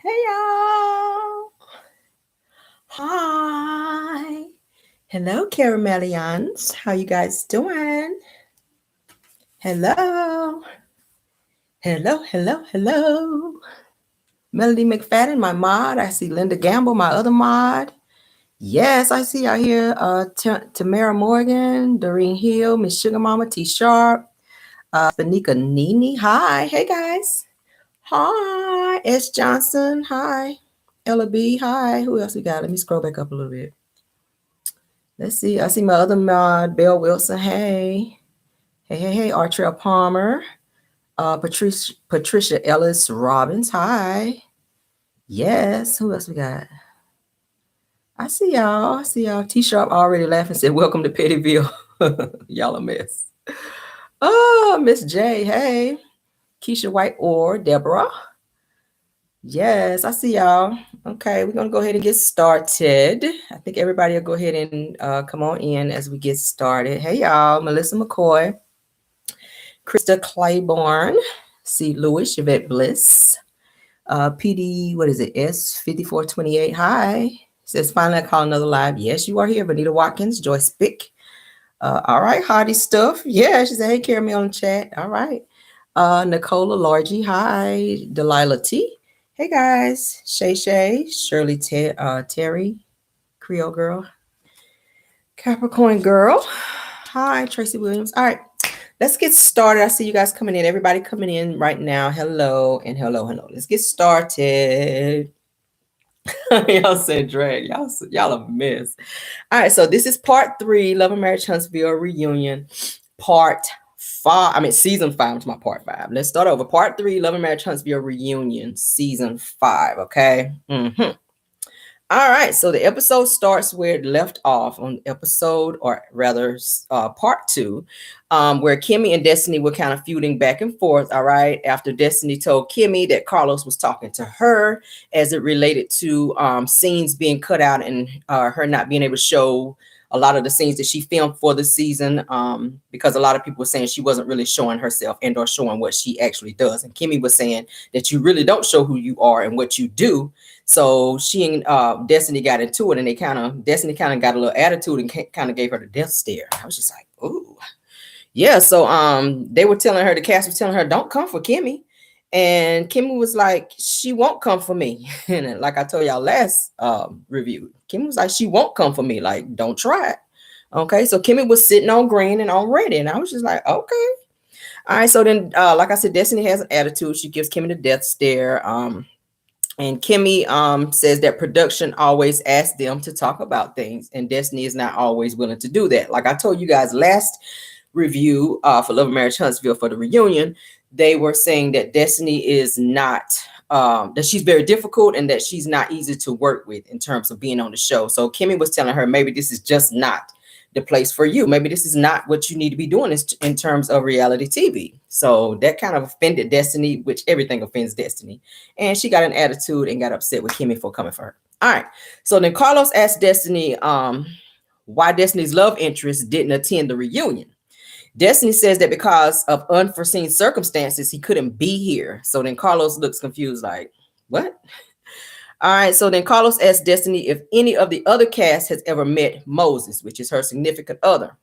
Hey y'all. Hi. Hello, Caramelians. How you guys doing? Hello. Hello. Melody McFadden, my mod. I see Linda Gamble, my other mod. Yes, I see out here Tamara Morgan, Doreen Hill, Miss Sugar Mama, T Sharp, Benika Nini. Hi. Hey guys. Hi. S. Johnson. Hi. Ella B. Hi. Who else we got? Let me scroll back up a little bit. Let's see. I see my other mod, Belle Wilson. Hey. Hey. Artrell Palmer. Patricia Ellis Robbins. Hi. Yes. Who else we got? I see y'all. T Sharp already laughing, said, welcome to Pettyville. Y'all a mess. Oh, Miss J. Hey. Keisha White or Deborah. Yes, I see y'all. Okay, we're going to go ahead and get started. I think everybody will go ahead and come on in as we get started. Hey, y'all. Melissa McCoy, Krista Claiborne, C. Lewis, Yvette Bliss, PD, what is it, S5428. Hi. Says, finally, I call another live. Yes, you are here. Vanita Watkins, Joyce Spick. All right, Hardy Stuff. Yeah, she said, hey, carry me on the chat. All right. Nicola Largie. Hi. Delilah T. Hey guys, Shay, Shirley, Terry, Creole Girl, Capricorn Girl. Hi, Tracy Williams. All right, let's get started. I see you guys coming in. Everybody coming in right now. Hello and hello. Let's get started. Y'all said drag. Y'all a mess. All right, so this is part 3, Love and Marriage Huntsville reunion, part 5. I mean, season 5 is my part 5. Let's start over. Part 3, Love and Marriage Huntsville reunion, season 5. Okay. All right. So the episode starts where it left off on episode, or rather, part 2, where Kimmy and Destiny were kind of feuding back and forth. All right. After Destiny told Kimmy that Carlos was talking to her as it related to scenes being cut out and her not being able to show a lot of the scenes that she filmed for the season, because a lot of people were saying she wasn't really showing herself and or showing what she actually does. And Kimmy was saying that you really don't show who you are and what you do. So she and Destiny got into it, and Destiny kind of got a little attitude and kind of gave her the death stare. I was just like, ooh. Yeah, so they were telling her, the cast was telling her, don't come for Kimmy. And Kimmy was like, she won't come for me. And like I told y'all last review, Kimmy was like, she won't come for me. Like, don't try it. Okay, so Kimmy was sitting on green and on ready. And I was just like, okay. All right, so then, like I said, Destiny has an attitude. She gives Kimmy the death stare. And Kimmy says that production always asks them to talk about things, and Destiny is not always willing to do that. Like I told you guys last review for Love and Marriage Huntsville for the reunion, they were saying that Destiny is not, that she's very difficult and that she's not easy to work with in terms of being on the show. So Kimmy was telling her, maybe this is just not the place for you. Maybe this is not what you need to be doing in terms of reality TV. So that kind of offended Destiny, which everything offends Destiny. And she got an attitude and got upset with Kimmy for coming for her. All right. So then Carlos asked Destiny why Destiny's love interest didn't attend the reunion. Destiny says that because of unforeseen circumstances, he couldn't be here. So then Carlos looks confused, like, what? All right, so then Carlos asked Destiny if any of the other cast has ever met Moses, which is her significant other.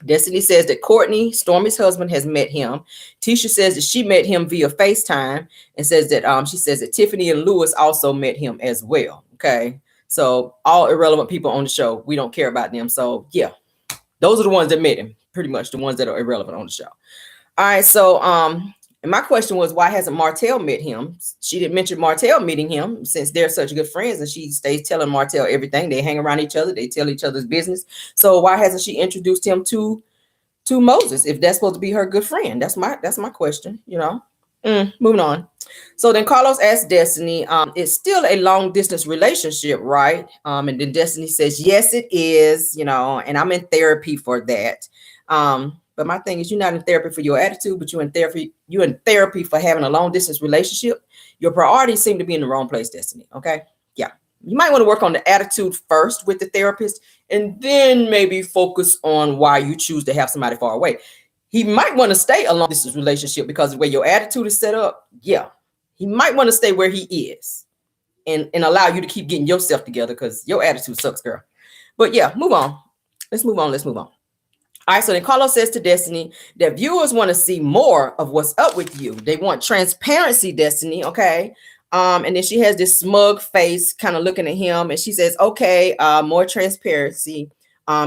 Destiny says that Courtney, Stormy's husband, has met him. Tisha says that she met him via FaceTime, and says that she says that Tiffany and Lewis also met him as well. Okay, so all irrelevant people on the show, we don't care about them. So yeah, those are the ones that met him, pretty much the ones that are irrelevant on the show. All right, so and my question was, why hasn't Martell met him? She didn't mention Martell meeting him since they're such good friends, and she stays telling Martell everything. They hang around each other. They tell each other's business. So why hasn't she introduced him to Moses if that's supposed to be her good friend? That's my question, you know. Moving on. So then Carlos asked Destiny, it's still a long distance relationship, right? And then Destiny says, yes, it is, you know, and I'm in therapy for that. But my thing is, you're not in therapy for your attitude, but you're in therapy for having a long distance relationship. Your priorities seem to be in the wrong place, Destiny. Okay. Yeah. You might want to work on the attitude first with the therapist, and then maybe focus on why you choose to have somebody far away. He might want to stay a long distance relationship because the way your attitude is set up. Yeah. He might want to stay where he is. and allow you to keep getting yourself together, because your attitude sucks, girl. But yeah, move on. Let's move on. All right, so then Carlos says to Destiny that viewers want to see more of what's up with you. They want transparency, Destiny, okay? And then she has this smug face kind of looking at him, and she says, okay, more transparency.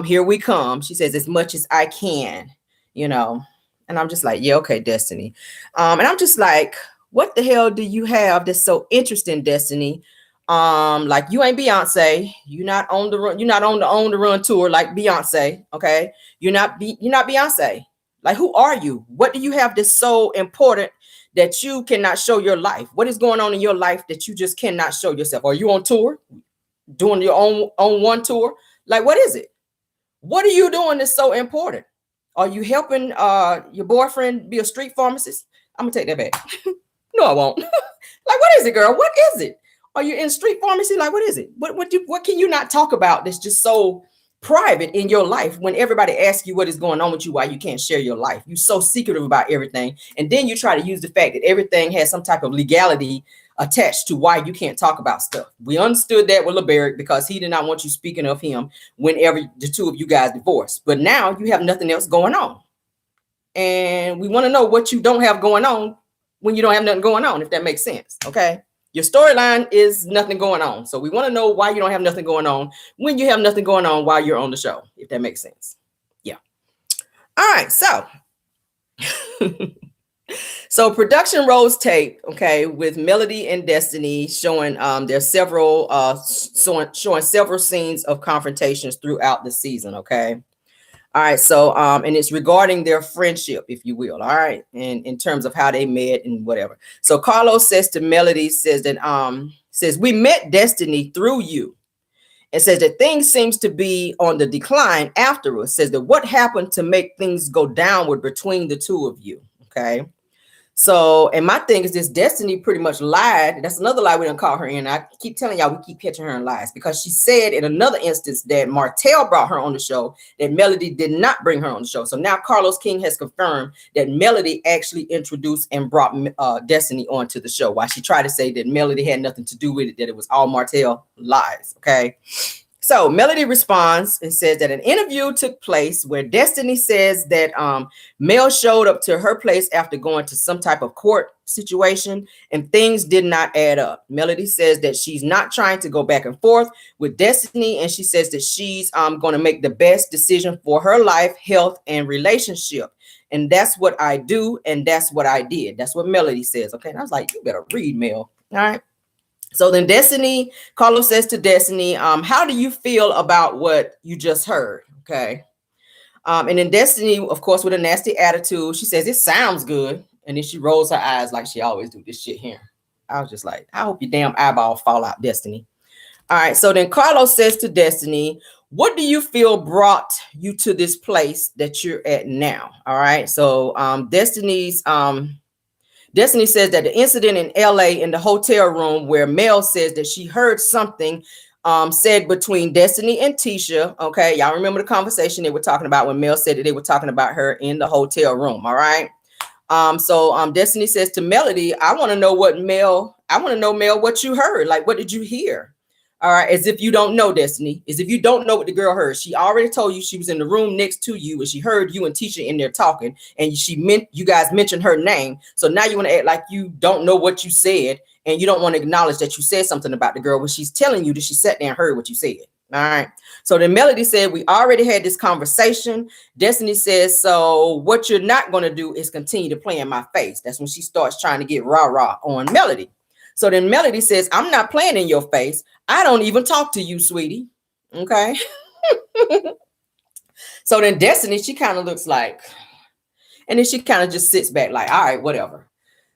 Here we come. She says, as much as I can, you know. And I'm just like, yeah, okay, Destiny. And I'm just like, what the hell do you have that's so interesting, Destiny? Like, you ain't Beyonce. You're not on the run. You're not on the run tour like Beyonce. Okay, you're not Beyonce. Like, who are you? What do you have that's so important that you cannot show your life? What is going on in your life that you just cannot show yourself? Are you on tour, doing your own one tour? Like, what is it? What are you doing that's so important? Are you helping your boyfriend be a street pharmacist? I'm gonna take that back. No, I won't. Like, what is it, girl? What is it? Are you in street pharmacy? Like, what is it? What can you not talk about that's just so private in your life when everybody asks you what is going on with you, why you can't share your life? You're so secretive about everything. And then you try to use the fact that everything has some type of legality attached to why you can't talk about stuff. We understood that with LeBeric because he did not want you speaking of him whenever the two of you guys divorced. But now you have nothing else going on. And we want to know what you don't have going on when you don't have nothing going on, if that makes sense. Okay. Your storyline is nothing going on. So we want to know why you don't have nothing going on when you have nothing going on while you're on the show, if that makes sense. Yeah. All right. So, so production rolls tape, okay, with Melody and Destiny showing there's several showing several scenes of confrontations throughout the season, okay? All right, so and it's regarding their friendship, if you will, all right, and in terms of how they met and whatever. So Carlos says to Melody, says that says we met Destiny through you, and says that things seems to be on the decline afterwards. Says that what happened to make things go downward between the two of you, okay? So, and my thing is this, Destiny pretty much lied. That's another lie we done caught her in. I keep telling y'all we keep catching her in lies, because she said in another instance that Martell brought her on the show, that Melody did not bring her on the show. So now Carlos King has confirmed that Melody actually introduced and brought Destiny onto the show, while she tried to say that Melody had nothing to do with it, that it was all Martell. Lies, okay? So Melody responds and says that an interview took place where Destiny says that Mel showed up to her place after going to some type of court situation and things did not add up. Melody says that she's not trying to go back and forth with Destiny, and she says that she's going to make the best decision for her life, health, and relationship. And that's what I do, and that's what I did. That's what Melody says. Okay, and I was like, you better read, Mel. All right. So then Destiny, Carlos says to Destiny, how do you feel about what you just heard? Okay. And then Destiny, of course, with a nasty attitude, she says, it sounds good. And then she rolls her eyes like she always do this shit here. I was just like, I hope your damn eyeball fall out, Destiny. All right. So then Carlos says to Destiny, what do you feel brought you to this place that you're at now? All right. So Destiny says that the incident in LA in the hotel room where Mel says that she heard something said between Destiny and Tisha. Okay, y'all remember the conversation they were talking about when Mel said that they were talking about her in the hotel room. All right. So Destiny says to Melody, I want to know, Mel, what you heard. Like, what did you hear? All right, as if you don't know, Destiny, as if you don't know what the girl heard. She already told you she was in the room next to you and she heard you and Tisha in there talking, and you guys mentioned her name. So now you want to act like you don't know what you said, and you don't want to acknowledge that you said something about the girl when she's telling you that she sat there and heard what you said. All right. So then Melody said, we already had this conversation. Destiny says, so what you're not going to do is continue to play in my face. That's when she starts trying to get rah-rah on Melody. So then Melody says, I'm not playing in your face. I don't even talk to you, sweetie. Okay. So then Destiny, she kind of looks like, and then she kind of just sits back like, all right, whatever.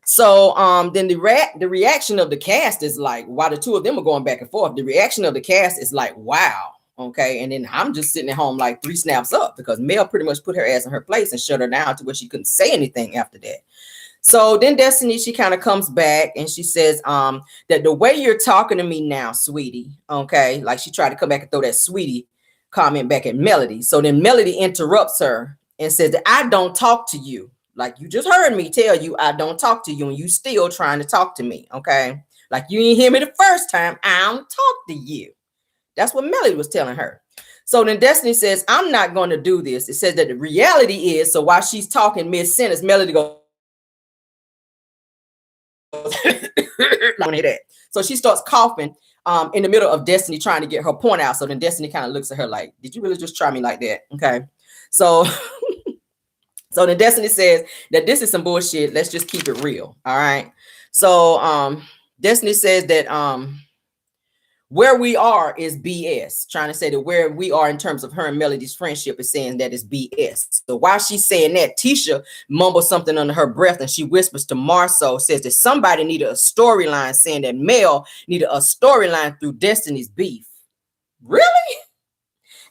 So then the reaction of the cast is like, while the two of them are going back and forth, the reaction of the cast is like, wow. Okay. And then I'm just sitting at home like 3 snaps up, because Mel pretty much put her ass in her place and shut her down to where she couldn't say anything after that. So then Destiny, she kind of comes back and she says that the way you're talking to me now, sweetie, okay, like she tried to come back and throw that sweetie comment back at Melody. So then Melody interrupts her and says that I don't talk to you. Like you just heard me tell you I don't talk to you and you still trying to talk to me, okay? Like you didn't hear me the first time, I don't talk to you. That's what Melody was telling her. So then Destiny says, I'm not going to do this. It says that the reality is, so while she's talking mid-sentence, Melody goes, so she starts coughing in the middle of Destiny trying to get her point out. So then Destiny kind of looks at her like, did you really just try me like that? Okay. So so then Destiny says that this is some bullshit. Let's just keep it real. All right. So Destiny says that where we are is BS, trying to say that where we are in terms of her and Melody's friendship is saying that is BS. So while she's saying that, Tisha mumbles something under her breath and she whispers to Marceau, says that somebody needed a storyline, saying that Mel needed a storyline through Destiny's beef. Really?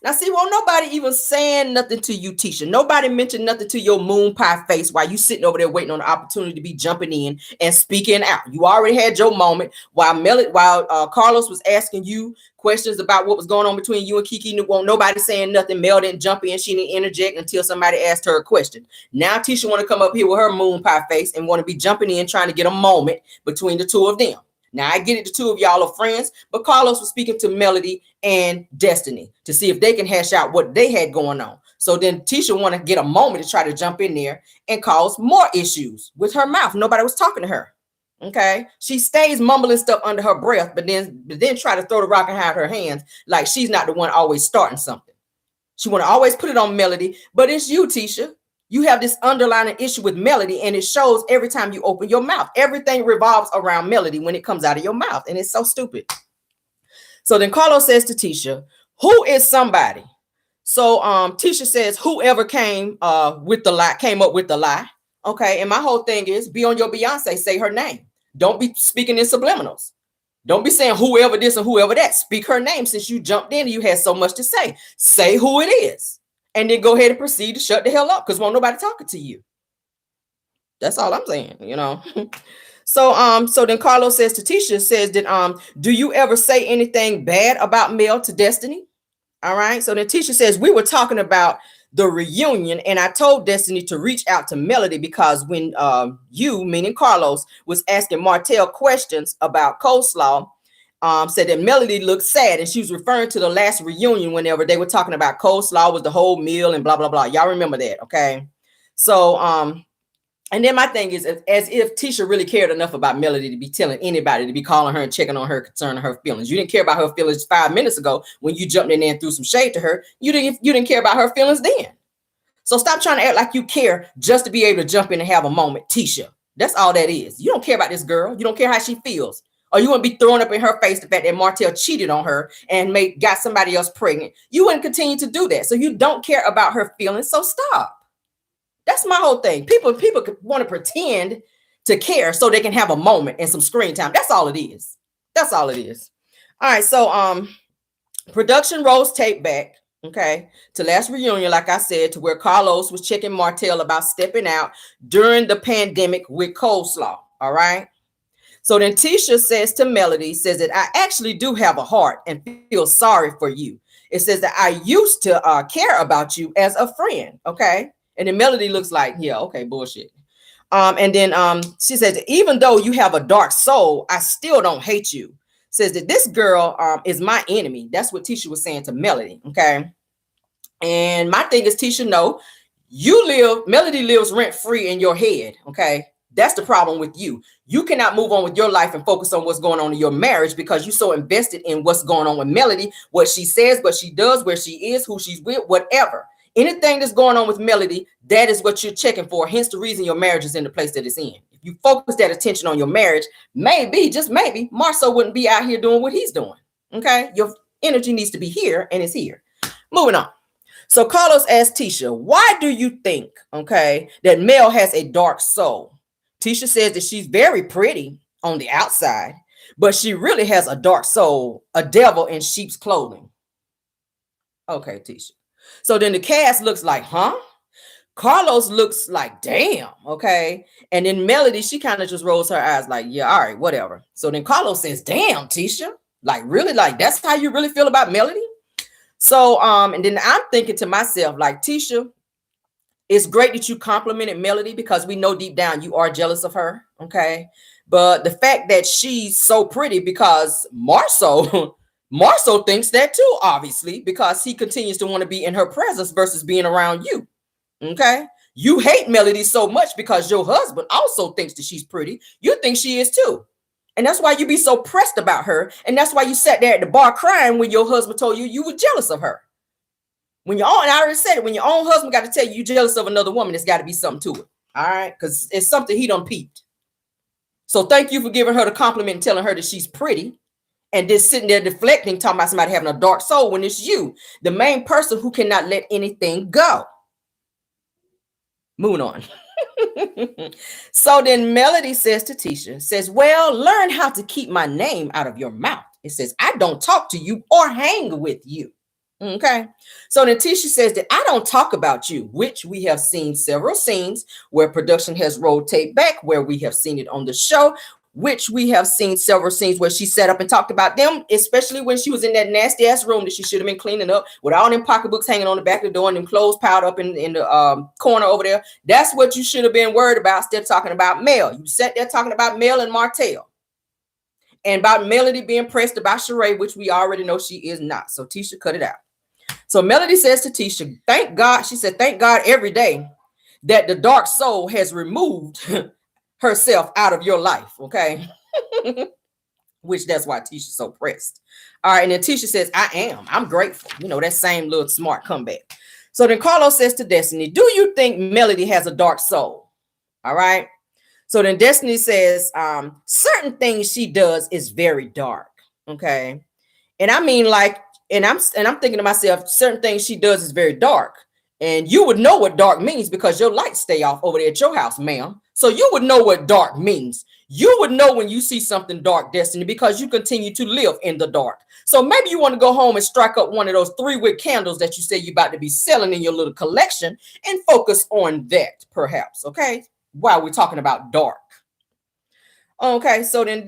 Now, see, well, nobody even saying nothing to you, Tisha. Nobody mentioned nothing to your moon pie face while you sitting over there waiting on the opportunity to be jumping in and speaking out. You already had your moment while Carlos was asking you questions about what was going on between you and Kiki. Nobody saying nothing. Mel didn't jump in. She didn't interject until somebody asked her a question. Now Tisha want to come up here with her moon pie face and want to be jumping in, trying to get a moment between the two of them. Now, I get it, the two of y'all are friends, but Carlos was speaking to Melody and Destiny to see if they can hash out what they had going on. So then Tisha want to get a moment to try to jump in there and cause more issues with her mouth. Nobody was talking to her. Okay. She stays mumbling stuff under her breath, but then try to throw the rock and hide her hands like she's not the one always starting something. She want to always put it on Melody, but it's you, Tisha. You have this underlying issue with Melody, and it shows every time you open your mouth. Everything revolves around Melody when it comes out of your mouth, and it's so stupid. So then Carlos says to Tisha, who is somebody? So Tisha says, whoever came up with the lie. Okay, and my whole thing is, be on your Beyonce, say her name. Don't be speaking in subliminals. Don't be saying whoever this and whoever that. Speak her name since you jumped in and you had so much to say. Say who it is. And then go ahead and proceed to shut the hell up because won't nobody talking to you. That's all I'm saying, you know. So then Carlos says to Tisha, says that do you ever say anything bad about Mel to Destiny? All right. So then Tisha says, we were talking about the reunion, and I told Destiny to reach out to Melody because when you, meaning Carlos, was asking Martell questions about coleslaw, said that Melody looked sad, and she was referring to the last reunion whenever they were talking about coleslaw was the whole meal and blah, blah, blah. Y'all remember that, okay? So, and then my thing is, as if Tisha really cared enough about Melody to be telling anybody, to be calling her and checking on her, concerning her feelings. You didn't care about her feelings 5 minutes ago when you jumped in there and threw some shade to her. You didn't care about her feelings then. So stop trying to act like you care just to be able to jump in and have a moment, Tisha. That's all that is. You don't care about this girl. You don't care how she feels. Or you wouldn't be throwing up in her face the fact that Martell cheated on her and got somebody else pregnant. You wouldn't continue to do that. So you don't care about her feelings. So stop. That's my whole thing. People want to pretend to care so they can have a moment and some screen time. That's all it is. That's all it is. All right. So production rolls tape back, okay, to last reunion, like I said, to where Carlos was checking Martell about stepping out during the pandemic with coleslaw. All right. So then Tisha says to Melody, says that I actually do have a heart and feel sorry for you. It says that I used to care about you as a friend. Okay. And then Melody looks like, yeah, okay, bullshit. And then she says, even though you have a dark soul, I still don't hate you. Says that this girl is my enemy. That's what Tisha was saying to Melody. Okay. And my thing is, Tisha, no, Melody lives rent free in your head. Okay. That's the problem with you. You cannot move on with your life and focus on what's going on in your marriage because you're so invested in what's going on with Melody, what she says, what she does, where she is, who she's with, whatever. Anything that's going on with Melody, that is what you're checking for. Hence the reason your marriage is in the place that it's in. If you focus that attention on your marriage, maybe, just maybe, Marceau wouldn't be out here doing what he's doing. Okay. Your energy needs to be here, and it's here. Moving on. So Carlos asked Tisha, why do you think, okay, that Mel has a dark soul? Tisha says that she's very pretty on the outside, but she really has a dark soul, a devil in sheep's clothing. Okay, Tisha. So then the cast looks like, huh? Carlos looks like, damn, okay. And then Melody, she kind of just rolls her eyes like, yeah, all right, whatever. So then Carlos says, damn, Tisha, like really, like that's how you really feel about Melody? So, and then I'm thinking to myself, like, Tisha, It's great that you complimented Melody because we know deep down you are jealous of her. Okay. But the fact that she's so pretty, because Marceau thinks that too, obviously, because he continues to want to be in her presence versus being around you. Okay. You hate Melody so much because your husband also thinks that she's pretty. You think she is too. And that's why you be so pressed about her. And that's why you sat there at the bar crying when your husband told you you were jealous of her. When your own, and I already said it, when your own husband got to tell you you're jealous of another woman, there's got to be something to it. All right. Because it's something he done peeped. So thank you for giving her the compliment and telling her that she's pretty. And just sitting there deflecting, talking about somebody having a dark soul when it's you, the main person who cannot let anything go. Moving on. So then Melody says to Tisha, says, well, learn how to keep my name out of your mouth. It says, I don't talk to you or hang with you. Okay. So then Tisha says that I don't talk about you, which we have seen several scenes where production has rolled tape back, where we have seen it on the show, which we have seen several scenes where she sat up and talked about them, especially when she was in that nasty ass room that she should have been cleaning up with all them pocketbooks hanging on the back of the door and them clothes piled up in the corner over there. That's what you should have been worried about instead of talking about Mel. You sat there talking about Mel and Martell and about Melody being pressed about Sheree, which we already know she is not. So Tisha cut it out. So Melody says to Tisha, thank God, she said, thank God every day that the dark soul has removed herself out of your life, okay? Which that's why Tisha's so pressed. All right, and then Tisha says, I'm grateful. You know, that same little smart comeback. So then Carlos says to Destiny, do you think Melody has a dark soul? All right. So then Destiny says, certain things she does is very dark, okay? And I mean, like, and I'm thinking to myself, certain things she does is very dark. And you would know what dark means because your lights stay off over there at your house, ma'am. So you would know what dark means. You would know when you see something dark, Destiny, because you continue to live in the dark. So maybe you want to go home and strike up one of those 3-wick candles that you say you're about to be selling in your little collection and focus on that, perhaps, okay? While we're talking about dark. Okay, so then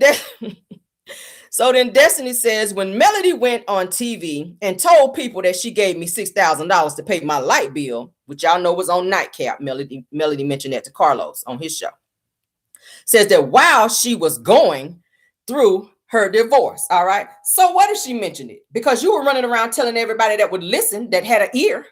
Destiny says, when Melody went on TV and told people that she gave me $6,000 to pay my light bill, which y'all know was on Nightcap, Melody mentioned that to Carlos on his show, says that while she was going through her divorce, all right? So why did she mention it? Because you were running around telling everybody that would listen, that had an ear,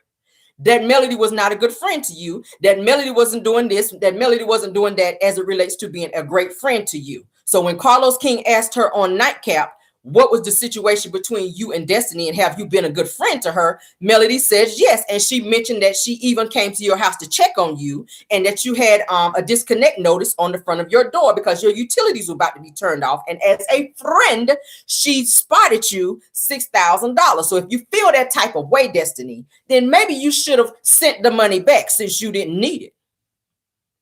that Melody was not a good friend to you, that Melody wasn't doing this, that Melody wasn't doing that as it relates to being a great friend to you. So when Carlos King asked her on Nightcap, what was the situation between you and Destiny and have you been a good friend to her? Melody says yes. And she mentioned that she even came to your house to check on you and that you had a disconnect notice on the front of your door because your utilities were about to be turned off. And as a friend, she spotted you $6,000. So if you feel that type of way, Destiny, then maybe you should have sent the money back since you didn't need it.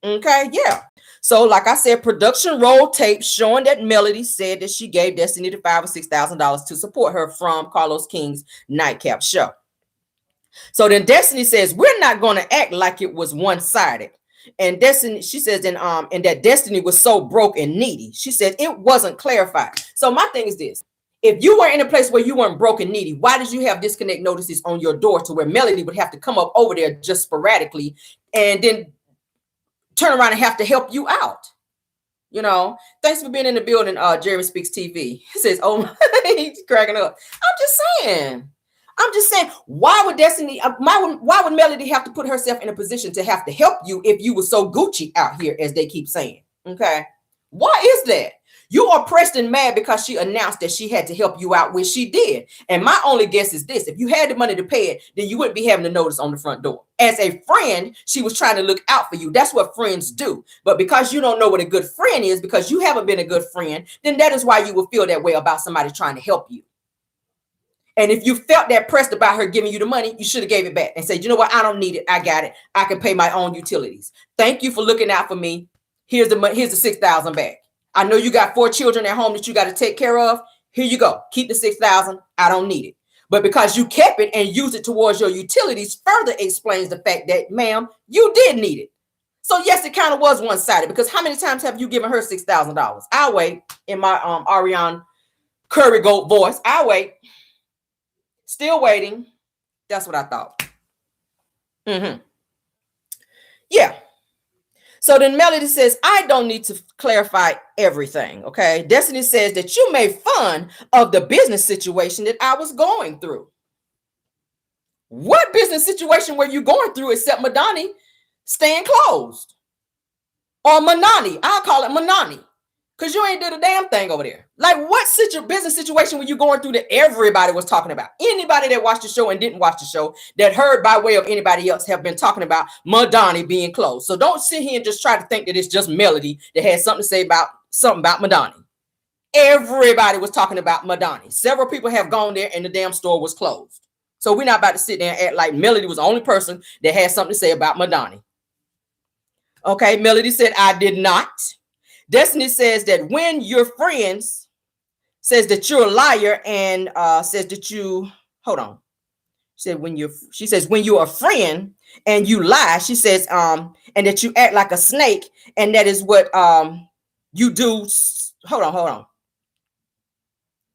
Okay, yeah. So like I said, production roll tape showing that Melody said that she gave Destiny the $5,000 or $6,000 to support her from Carlos King's Nightcap show. So then Destiny says, we're not going to act like it was one-sided. And Destiny, she says, and that Destiny was so broke and needy. She said it wasn't clarified. So my thing is this. If you were in a place where you weren't broke and needy, why did you have disconnect notices on your door to where Melody would have to come up over there just sporadically and then turn around and have to help you out? You know, thanks for being in the building. Jeremy Speaks TV. He says, oh, he's cracking up. I'm just saying, why would Destiny, why would Melody have to put herself in a position to have to help you if you were so Gucci out here, as they keep saying? Okay. Why is that? You are pressed and mad because she announced that she had to help you out, which she did. And my only guess is this. If you had the money to pay it, then you wouldn't be having the notice on the front door. As a friend, she was trying to look out for you. That's what friends do. But because you don't know what a good friend is, because you haven't been a good friend, then that is why you will feel that way about somebody trying to help you. And if you felt that pressed about her giving you the money, you should have gave it back and said, you know what? I don't need it. I got it. I can pay my own utilities. Thank you for looking out for me. Here's the money. Here's the $6,000 back. I know you got 4 children at home that you got to take care of. Here you go. Keep the $6,000. I don't need it. But because you kept it and used it towards your utilities, further explains the fact that, ma'am, you did need it. So yes, it kind of was one-sided, because how many times have you given her $6,000? I'll wait. In my Ariane Curry Goat voice, I'll wait. Still waiting. That's what I thought. Yeah. So then Melody says, I don't need to clarify everything. Okay. Destiny says that you made fun of the business situation that I was going through. What business situation were you going through except Madani staying closed? Or Manani. I'll call it Manani. Because you ain't did a damn thing over there. Like, what business situation were you going through that everybody was talking about? Anybody that watched the show and didn't watch the show that heard by way of anybody else have been talking about Madani being closed. So don't sit here and just try to think that it's just Melody that has something to say about Madani. Everybody was talking about Madani. Several people have gone there and the damn store was closed. So we're not about to sit there and act like Melody was the only person that had something to say about Madani. Okay, Melody said, I did not. Destiny says that when your friends says that you're a liar and says that you, hold on. She says when you're a friend and you lie, she says, and that you act like a snake, and that is what you do. Hold on.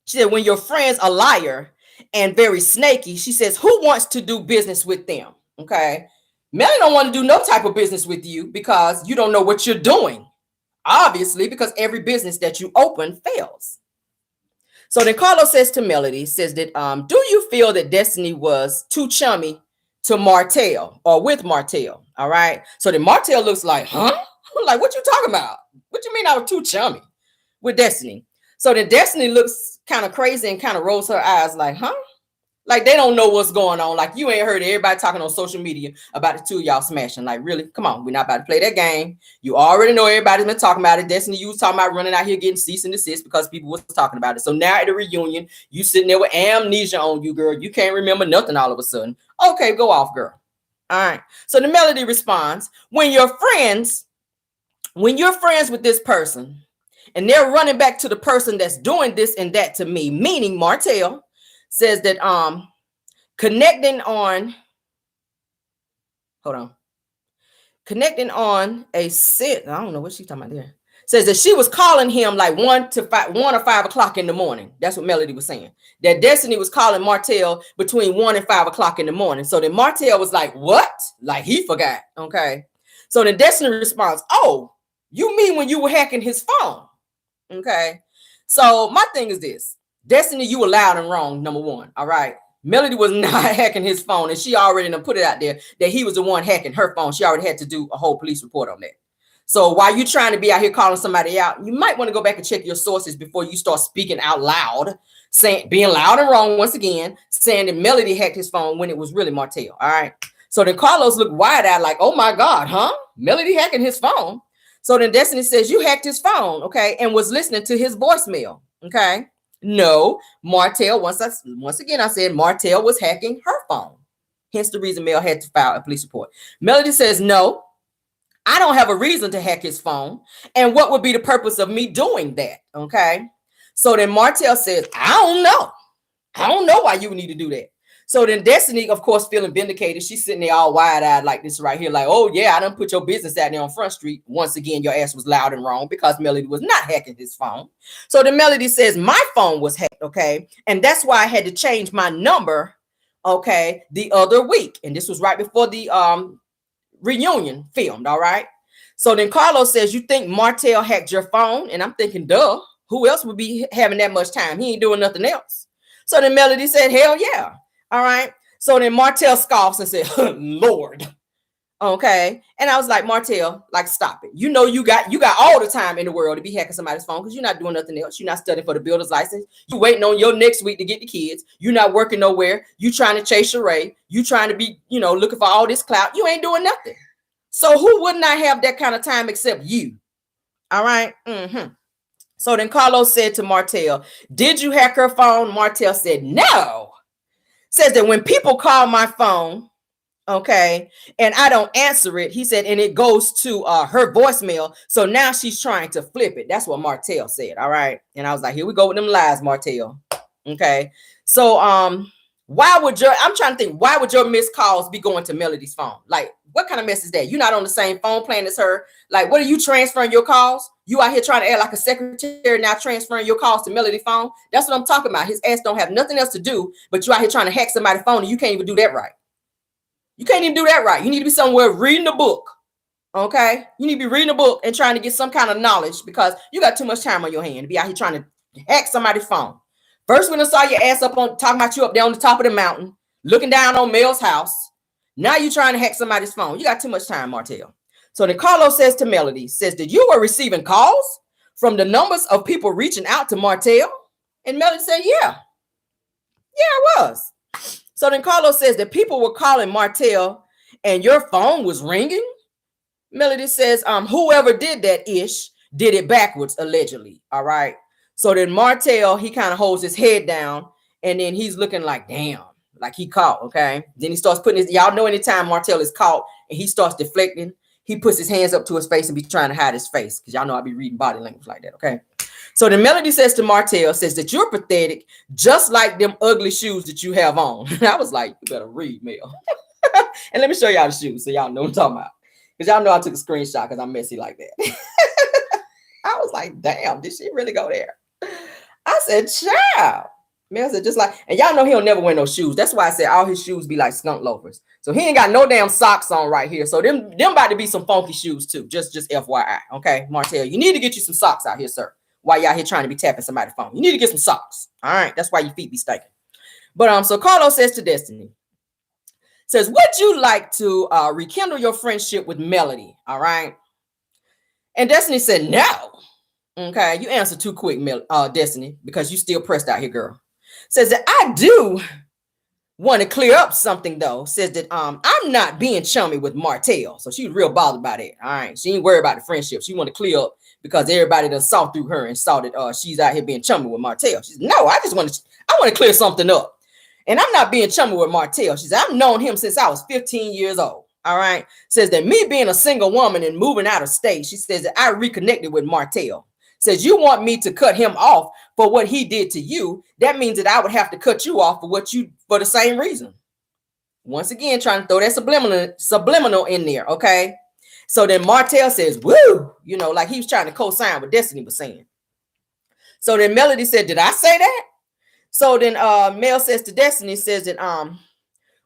She said, when your friends are liar and very snaky, she says, who wants to do business with them? Okay. Melly don't want to do no type of business with you because you don't know what you're doing. Obviously, because every business that you open fails. So then Carlos says to Melody, says that, do you feel that Destiny was too chummy to Martell or with Martell? All right. So then Martell looks like, huh? Like, what you talking about? What you mean I was too chummy with Destiny? So then Destiny looks kind of crazy and kind of rolls her eyes like, huh? Like they don't know what's going on. Like you ain't heard everybody talking on social media about the two of y'all smashing. Like really, come on, we're not about to play that game. You already know everybody's been talking about it. Destiny, you was talking about running out here getting cease and desist because people was talking about it. So now at the reunion, you sitting there with amnesia on you, girl. You can't remember nothing all of a sudden. Okay, go off, girl. All right. So the Melody responds, when you're friends with this person and they're running back to the person that's doing this and that to me, meaning Martell, says that connecting on a sit. I don't know what she's talking about there. Says that she was calling him like 1 or 5 o'clock in the morning. That's what Melody was saying. That Destiny was calling Martell between 1 and 5 o'clock in the morning. So then Martell was like, what? Like he forgot. Okay. So then Destiny responds, oh, you mean when you were hacking his phone? Okay. So my thing is this. Destiny, you were loud and wrong, number one. All right. Melody was not hacking his phone, and she already put it out there that he was the one hacking her phone. She already had to do a whole police report on that. So while you're trying to be out here calling somebody out, you might want to go back and check your sources before you start speaking out loud, being loud and wrong once again, saying that Melody hacked his phone when it was really Martell. All right. So then Carlos looked wide-eyed like, oh my God, huh? Melody hacking his phone. So then Destiny says, you hacked his phone, okay, and was listening to his voicemail, okay? No, Martell, once again, I said Martell was hacking her phone. Hence the reason Mel had to file a police report. Melody says, no, I don't have a reason to hack his phone. And what would be the purpose of me doing that, okay? So then Martell says, I don't know. I don't know why you would need to do that. So then Destiny, of course, feeling vindicated. She's sitting there all wide-eyed like this right here. Like, oh, yeah, I done put your business out there on Front Street. Once again, your ass was loud and wrong because Melody was not hacking his phone. So the Melody says, my phone was hacked, okay? And that's why I had to change my number, okay, the other week. And this was right before the reunion filmed, all right? So then Carlos says, you think Martell hacked your phone? And I'm thinking, duh, who else would be having that much time? He ain't doing nothing else. So then Melody said, hell yeah. All right. So then Martell scoffs and said, Lord. Okay. And I was like, Martell, like, stop it. You know, you got all the time in the world to be hacking somebody's phone because you're not doing nothing else. You're not studying for the builder's license. You waiting on your next week to get the kids. You're not working nowhere. You trying to chase Sheree. You trying to be, looking for all this clout. You ain't doing nothing. So who would not have that kind of time except you? All right. Mm-hmm. So then Carlos said to Martell, did you hack her phone? Martell said, no. Says that when people call my phone, okay, and I don't answer it, he said, and it goes to her voicemail. So now she's trying to flip it. That's what Martell said. All right. And I was like, here we go with them lies, Martell. Okay. So I'm trying to think, why would your missed calls be going to Melody's phone? Like, what kind of mess is that? You're not on the same phone plan as her. Like, what are you transferring your calls? You out here trying to act like a secretary now transferring your calls to Melody's phone? That's what I'm talking about. His ass don't have nothing else to do, but you out here trying to hack somebody's phone and you can't even do that right. You can't even do that right. You need to be somewhere reading a book. Okay, you need to be reading a book and trying to get some kind of knowledge because you got too much time on your hand to be out here trying to hack somebody's phone. First, when I saw your ass up on talking about you up there on the top of the mountain, looking down on Mel's house. Now you're trying to hack somebody's phone. You got too much time, Martell. So then Carlos says to Melody, says that you were receiving calls from the numbers of people reaching out to Martell. And Melody said, yeah, I was. So then Carlos says that people were calling Martell and your phone was ringing. Melody says, whoever did that did it backwards, allegedly. All right. So then Martell, he kind of holds his head down and then he's looking like, damn, like he caught. Okay. Then he starts putting y'all know anytime Martell is caught and he starts deflecting, he puts his hands up to his face and be trying to hide his face. Cause y'all know I be reading body language like that. Okay. So then Melody says to Martell, says that you're pathetic, just like them ugly shoes that you have on. And I was like, you better read, Mel. And let me show y'all the shoes so y'all know what I'm talking about. Because y'all know I took a screenshot because I'm messy like that. I was like, damn, did she really go there? I said, child. Mel said, just like, and y'all know he'll never wear no shoes. That's why I said all his shoes be like skunk loafers. So he ain't got no damn socks on right here. So them about to be some funky shoes too. Just FYI. Okay, Martell, you need to get you some socks out here, sir. While y'all here trying to be tapping somebody's phone. You need to get some socks. All right. That's why your feet be stinking. But so Carlos says to Destiny, says, would you like to rekindle your friendship with Melody? All right. And Destiny said, no. Okay. You answered too quick, Destiny, because you still pressed out here, girl. Says that I do want to clear up something, though. Says that I'm not being chummy with Martell. So she was real bothered about it. All right. She ain't worried about the friendship. She want to clear up because everybody done saw through her and saw that she's out here being chummy with Martell. She said, no, I want to clear something up. And I'm not being chummy with Martell. She said, I've known him since I was 15 years old. All right. Says that me being a single woman and moving out of state, she says that I reconnected with Martell. Says you want me to cut him off for what he did to you. That means that I would have to cut you off for the same reason. Once again, trying to throw that subliminal in there. Okay. So then Martell says, woo, like he was trying to co-sign what Destiny was saying. So then Melody said, did I say that? So then Mel says to Destiny, says that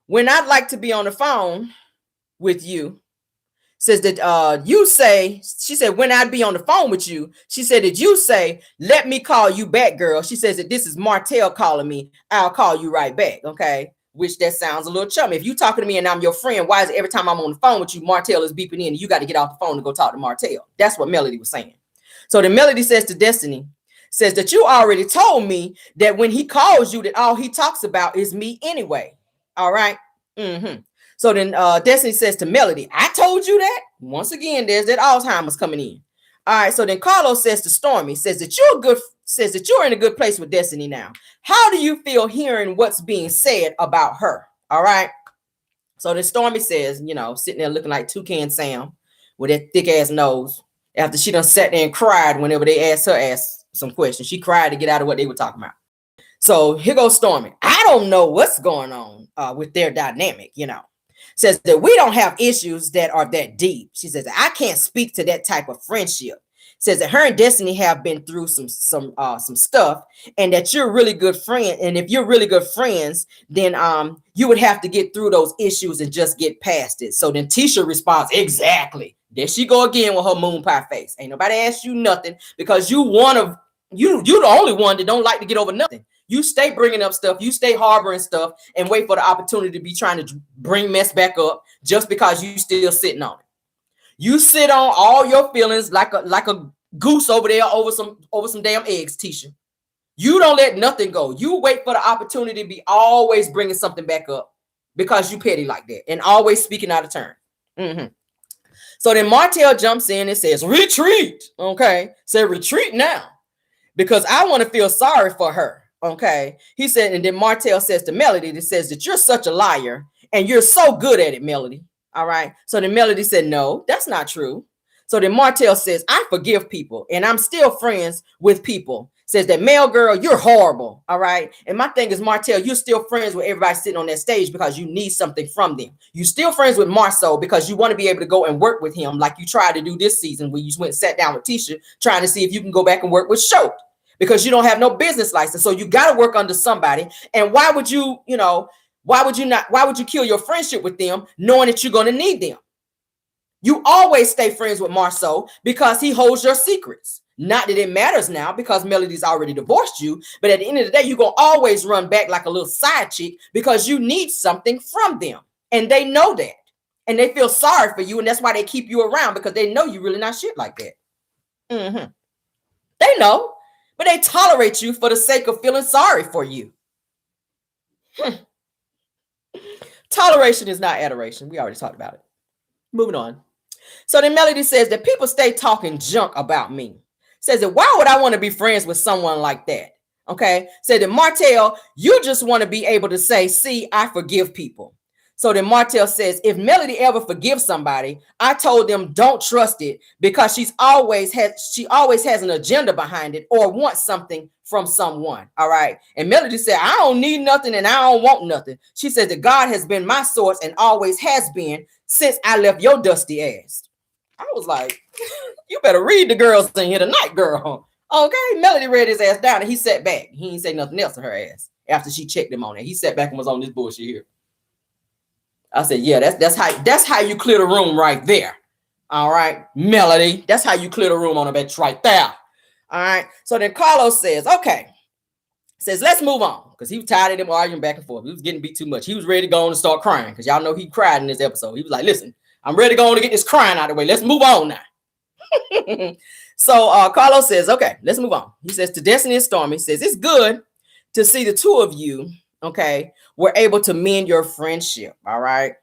when I'd like to be on the phone with you, says that you say, she said, when I'd be on the phone with you, she said that you say, let me call you back, girl. She says that this is Martell calling me. I'll call you right back. Okay. Which that sounds a little chummy. If you talking to me and I'm your friend, why is it every time I'm on the phone with you, Martell is beeping in and you got to get off the phone to go talk to Martell? That's what Melody was saying. So then Melody says to Destiny, says that you already told me that when he calls you, that all he talks about is me anyway. All right. So then Destiny says to Melody, I told you that. Once again, there's that Alzheimer's coming in. All right. So then Carlos says to Stormy, says that you're in a good place with Destiny now. How do you feel hearing what's being said about her? All right. So then Stormy says, sitting there looking like Toucan Sam with that thick ass nose after she done sat there and cried whenever they asked her ass some questions. She cried to get out of what they were talking about. So here goes Stormy. I don't know what's going on with their dynamic, Says that we don't have issues that are that deep. She says, I can't speak to that type of friendship. Says that her and Destiny have been through some stuff and that you're a really good friend. And if you're really good friends, then you would have to get through those issues and just get past it. So then Tisha responds, exactly. There she go again with her moon pie face. Ain't nobody asked you nothing because you're the only one that don't like to get over nothing. You stay bringing up stuff. You stay harboring stuff and wait for the opportunity to be trying to bring mess back up just because you still sitting on it. You sit on all your feelings like a goose over there over some damn eggs, Tisha. You don't let nothing go. You wait for the opportunity to be always bringing something back up because you petty like that and always speaking out of turn. So then Martell jumps in and says, retreat. Okay. Say retreat now because I want to feel sorry for her. Okay. He said, and then Martell says to Melody, that says that you're such a liar and you're so good at it, Melody. All right. So then Melody said, no, that's not true. So then Martell says, I forgive people and I'm still friends with people. Says that male girl, you're horrible. All right. And my thing is, Martell, you're still friends with everybody sitting on that stage because you need something from them. You still friends with Marceau because you want to be able to go and work with him like you tried to do this season when you went and sat down with Tisha trying to see if you can go back and work with Schultz because you don't have no business license. So you got to work under somebody. And why would you kill your friendship with them knowing that you're going to need them? You always stay friends with Marceau because he holds your secrets. Not that it matters now because Melody's already divorced you, but at the end of the day, you're going to always run back like a little side chick because you need something from them. And they know that. And they feel sorry for you. And that's why they keep you around, because they know you really not shit like that. They know, but they tolerate you for the sake of feeling sorry for you. Toleration is not adoration. We already talked about it. Moving on. So then Melody says that people stay talking junk about me. Says that why would I want to be friends with someone like that? Okay. Said that Martell, you just want to be able to say, see, I forgive people. So then Martell says, if Melody ever forgives somebody, I told them don't trust it because she always has an agenda behind it or wants something from someone. All right. And Melody said, I don't need nothing and I don't want nothing. She said that God has been my source and always has been since I left your dusty ass. I was like, you better read the girls in here tonight, girl. Okay. Melody read his ass down and he sat back. He didn't say nothing else to her ass after she checked him on it. He sat back and was on this bullshit here. I said, yeah, that's how you clear the room right there. All right, Melody. That's how you clear the room on a bitch right there. All right. So then Carlos says, okay. Says, let's move on. Because he was tired of them arguing back and forth. He was getting beat too much. He was ready to go on and start crying. Because y'all know he cried in this episode. He was like, listen, I'm ready to go on and get this crying out of the way. Let's move on now. So Carlos says, okay, let's move on. He says to Destiny and Stormy, says, it's good to see the two of you, okay, were able to mend your friendship. All right.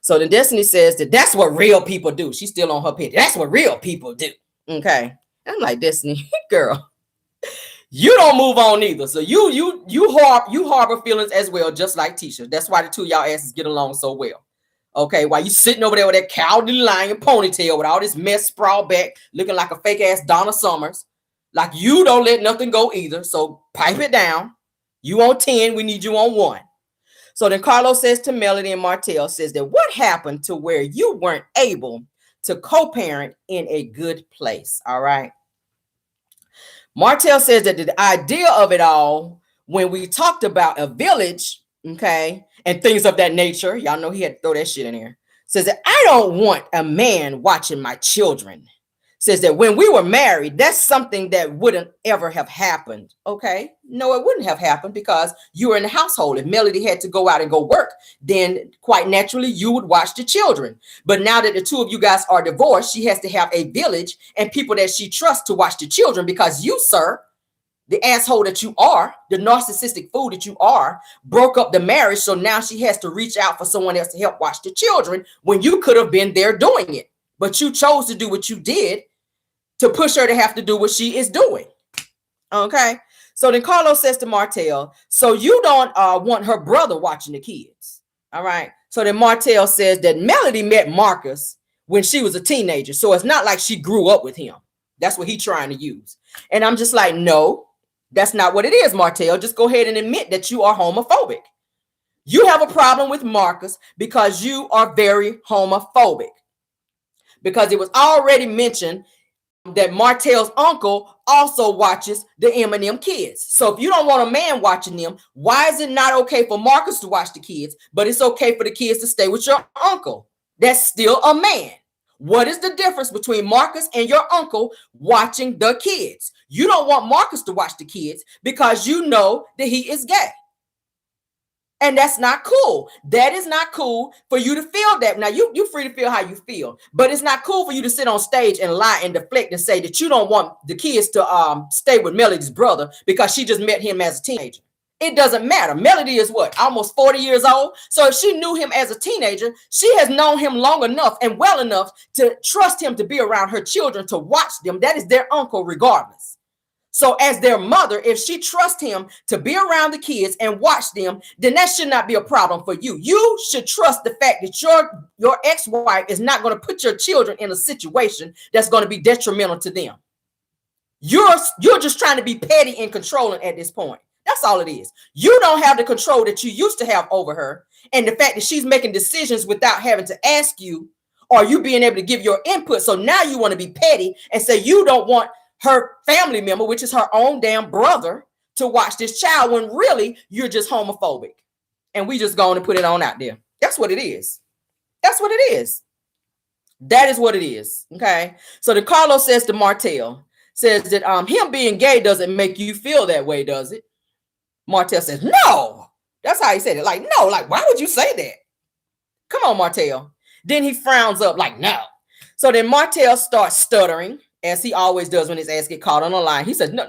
So then Destiny says that's what real people do. She's still on her page. That's what real people do. Okay. I'm like, Destiny, girl, you don't move on either. So you harbor feelings as well, just like Tisha. That's why the two of y'all asses get along so well. Okay, while you sitting over there with that cowardly lion ponytail with all this mess sprawled back, looking like a fake ass Donna Summers, like you don't let nothing go either. So pipe it down. You on 10, we need you on 1. So then Carlos says to Melody and Martell, says that what happened to where you weren't able to co-parent in a good place? All right. Martell says that the idea of it all, when we talked about a village, okay, and things of that nature, y'all know he had to throw that shit in there, says that I don't want a man watching my children. Says that when we were married, that's something that wouldn't ever have happened. Okay. No, it wouldn't have happened because you were in the household. If Melody had to go out and go work, then quite naturally you would watch the children. But now that the two of you guys are divorced, she has to have a village and people that she trusts to watch the children because you, sir, the asshole that you are, the narcissistic fool that you are, broke up the marriage. So now she has to reach out for someone else to help watch the children when you could have been there doing it. But you chose to do what you did to push her to have to do what she is doing. Okay. So then Carlos says to Martell, so you don't want her brother watching the kids. All right. So then Martell says that Melody met Marcus when she was a teenager. So it's not like she grew up with him. That's what he's trying to use. And I'm just like, no, that's not what it is, Martell. Just go ahead and admit that you are homophobic. You have a problem with Marcus because you are very homophobic. Because it was already mentioned that Martell's uncle also watches the Eminem kids. So if you don't want a man watching them, why is it not okay for Marcus to watch the kids, but it's okay for the kids to stay with your uncle? That's still a man. What is the difference between Marcus and your uncle watching the kids? You don't want Marcus to watch the kids because you know that he is gay. And that's not cool. That is not cool for you to feel that. Now, you're free to feel how you feel, but it's not cool for you to sit on stage and lie and deflect and say that you don't want the kids to stay with Melody's brother because she just met him as a teenager. It doesn't matter. Melody is what? Almost 40 years old. So if she knew him as a teenager, she has known him long enough and well enough to trust him to be around her children, to watch them. That is their uncle regardless. So as their mother, if she trusts him to be around the kids and watch them, then that should not be a problem for you. You should trust the fact that your ex-wife is not going to put your children in a situation that's going to be detrimental to them. You're just trying to be petty and controlling at this point. That's all it is. You don't have the control that you used to have over her. And the fact that she's making decisions without having to ask you or you being able to give your input. So now you want to be petty and say you don't want her family member, which is her own damn brother, to watch this child when really you're just homophobic. And we just going to put it on out there. That's what it is. That's what it is. That is what it is. Okay. So then Carlos says to Martell, says that him being gay doesn't make you feel that way, does it? Martell says, no. That's how he said it. Like, no, like, why would you say that? Come on, Martell. Then he frowns up like, no. So then Martell starts stuttering, as he always does when his ass get caught on the line. He says, no.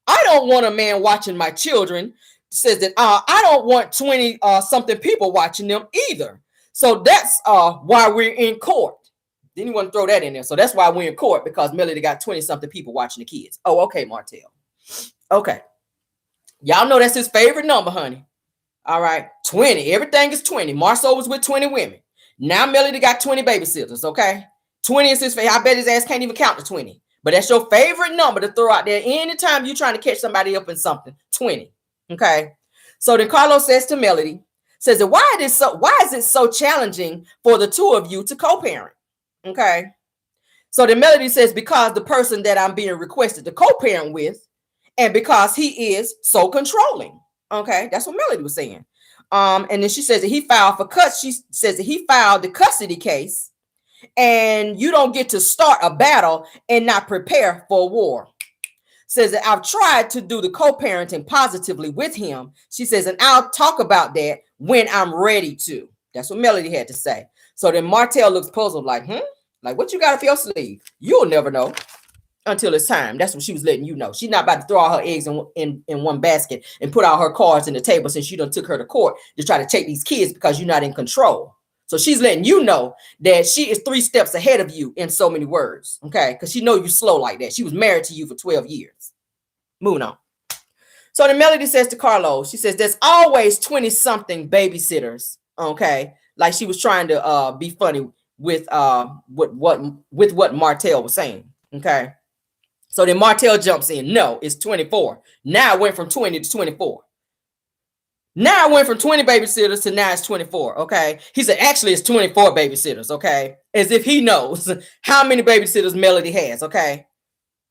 I don't want a man watching my children. Says that I don't want 20 something people watching them either. So that's why we're in court. Didn't want to throw that in there. So that's why we're in court, because Melody got 20 something people watching the kids. Oh, okay, Martell. Okay. Y'all know that's his favorite number, honey. All right. 20. Everything is 20. Marceau was with 20 women. Now Melody got 20 babysitters. Okay. 20 is his favorite. I bet his ass can't even count to 20. But that's your favorite number to throw out there anytime you're trying to catch somebody up in something. 20. Okay. So then Carlos says to Melody, says that why is it so challenging for the two of you to co-parent? Okay. So then Melody says, because the person that I'm being requested to co-parent with, and because he is so controlling. Okay. That's what Melody was saying. And then she says that he filed for cuts. She says that he filed the custody case, and you don't get to start a battle and not prepare for a war. Says that I've tried to do the co-parenting positively with him. She says, and I'll talk about that when I'm ready to. That's what Melody had to say. So then Martell looks puzzled, like, like, what you got up your sleeve? You'll never know until it's time. That's what she was letting you know. She's not about to throw all her eggs in one basket and put all her cards in the table, since you done took her to court to try to take these kids because you're not in control. So she's letting you know that she is 3 steps ahead of you in so many words. Okay. Because she know you slow like that. She was married to you for 12 years. Moving on. So then Melody says to Carlos, she says, there's always 20 something babysitters. Okay. Like she was trying to be funny with what Martell was saying. Okay. So then Martell jumps in. No, it's 24. Now it went from 20 to 24. Now I went from 20 babysitters to now it's 24. Okay. He said, actually, it's 24 babysitters. Okay. As if he knows how many babysitters Melody has. Okay.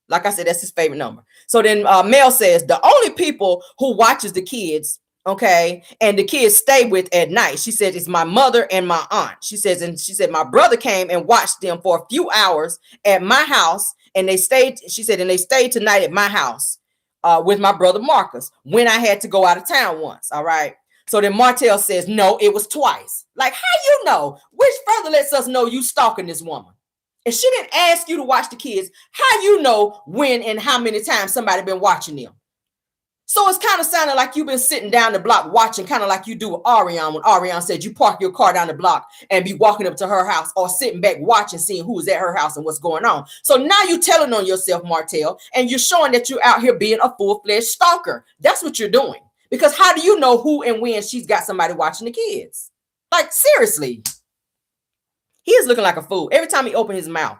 Like I said, that's his favorite number. So then Mel says, the only people who watches the kids, okay, and the kids stay with at night, she said, it's my mother and my aunt. She says, and she said, my brother came and watched them for a few hours at my house, and they stayed, she said, and they stayed tonight at my house with my brother Marcus when I had to go out of town once. All right. So then Martell says, no, it was twice. Like, how you know? Which further lets us know you stalking this woman. If she didn't ask you to watch the kids, how you know when and how many times somebody been watching them? So it's kind of sounding like you've been sitting down the block watching, kind of like you do with Ariane, when Ariane said you park your car down the block and be walking up to her house, or sitting back watching, seeing who's at her house and what's going on. So now you're telling on yourself, Martell, and you're showing that you're out here being a full-fledged stalker. That's what you're doing. Because how do you know who and when she's got somebody watching the kids? Like, seriously. He is looking like a fool every time he opened his mouth.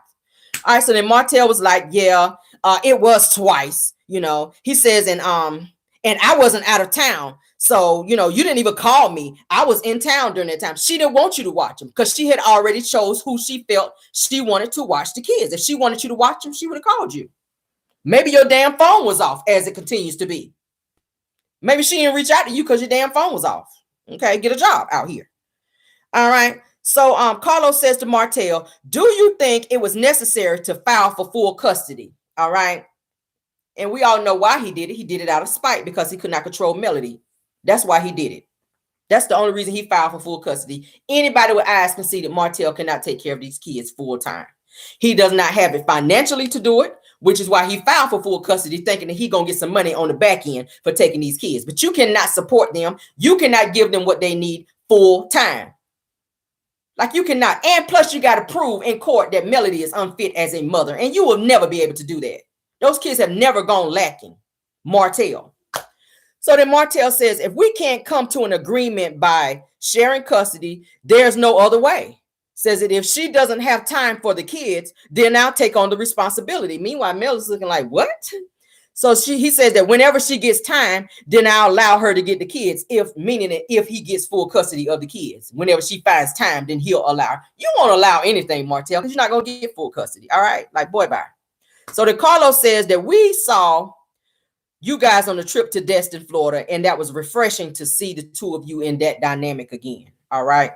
All right, so then Martell was like, yeah, it was twice, you know. He says, and I wasn't out of town. So, you know, you didn't even call me. I was in town during that time. She didn't want you to watch them because she had already chose who she felt she wanted to watch the kids. If she wanted you to watch them, she would have called you. Maybe your damn phone was off, as it continues to be. Maybe she didn't reach out to you because your damn phone was off. Okay, get a job out here. All right. So Carlos says to Martell, do you think it was necessary to file for full custody? All right. And we all know why he did it. He did it out of spite because he could not control Melody. That's why he did it. That's the only reason he filed for full custody. Anybody with eyes can see that Martell cannot take care of these kids full time. He does not have it financially to do it, which is why he filed for full custody, thinking that he's going to get some money on the back end for taking these kids. But you cannot support them. You cannot give them what they need full time. Like, you cannot. And plus you got to prove in court that Melody is unfit as a mother. And you will never be able to do that. Those kids have never gone lacking. Martell. So then Martell says, if we can't come to an agreement by sharing custody, there's no other way. Says that if she doesn't have time for the kids, then I'll take on the responsibility. Meanwhile, Mel is looking like, what? So he says that whenever she gets time, then I'll allow her to get the kids, meaning that if he gets full custody of the kids, whenever she finds time, then he'll allow her. You won't allow anything, Martell, because you're not going to get full custody. All right. Like, boy, bye. So then Carlos says that we saw you guys on the trip to Destin, Florida, and that was refreshing to see the two of you in that dynamic again. All right.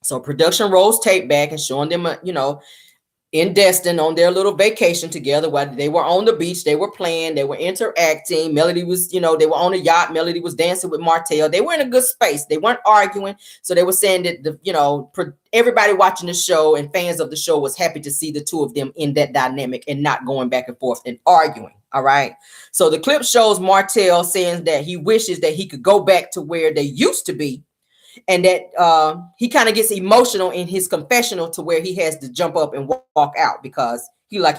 So production rolls tape back and showing them, in Destin on their little vacation together. While they were on the beach, they were playing, they were interacting. Melody was, they were on a yacht. Melody was dancing with Martell. They were in a good space. They weren't arguing. So they were saying that everybody watching the show and fans of the show was happy to see the two of them in that dynamic and not going back and forth and arguing. All right. So the clip shows Martell saying that he wishes that he could go back to where they used to be. And that he kind of gets emotional in his confessional to where he has to jump up and walk out because he was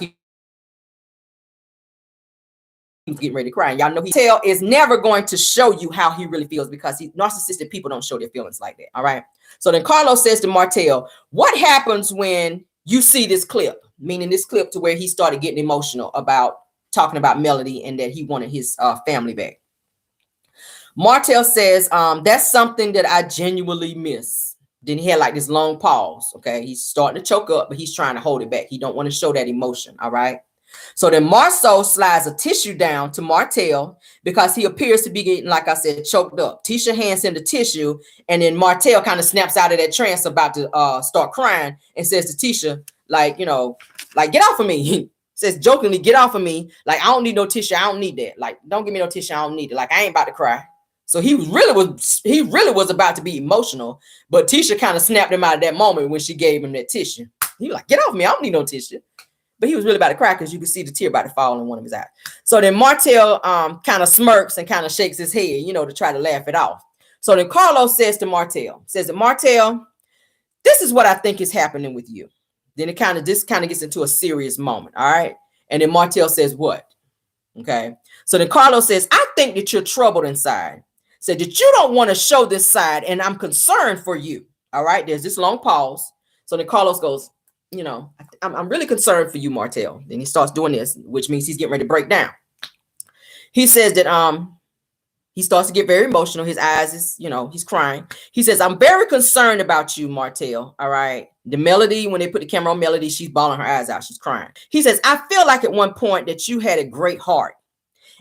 getting ready to cry. And y'all know Martell is never going to show you how he really feels because narcissistic people don't show their feelings like that. All right. So then Carlos says to Martell, what happens when you see this clip? Meaning this clip to where he started getting emotional about talking about Melody and that he wanted his family back. Martell says, that's something that I genuinely miss. Then he had like this long pause. Okay. He's starting to choke up, but he's trying to hold it back. He don't want to show that emotion. All right. So then Marceau slides a tissue down to Martell because he appears to be getting, like I said, choked up. Tisha hands him the tissue, and then Martell kind of snaps out of that trance about to start crying and says to Tisha, like, get off of me. He says jokingly, get off of me. Like, I don't need no tissue. I don't need that. Like, don't give me no tissue. I don't need it. Like, I ain't about to cry. So he really was about to be emotional, but Tisha kind of snapped him out of that moment when she gave him that tissue. He was like, get off me. I don't need no tissue. But he was really about to cry because you could see the tear about to fall in one of his eyes. So then Martell kind of smirks and kind of shakes his head, to try to laugh it off. So then Carlos says to Martell, Martell, this is what I think is happening with you. Then this kind of gets into a serious moment. All right. And then Martell says, what? Okay. So then Carlos says, I think that you're troubled inside. Said that you don't want to show this side, and I'm concerned for you. All right. There's this long pause. So then Carlos goes, I'm really concerned for you, Martell. Then he starts doing this, which means he's getting ready to break down. He says that he starts to get very emotional. His eyes is, he's crying. He says, I'm very concerned about you, Martell. All right. The Melody, when they put the camera on Melody, she's bawling her eyes out. She's crying. He says, I feel like at one point that you had a great heart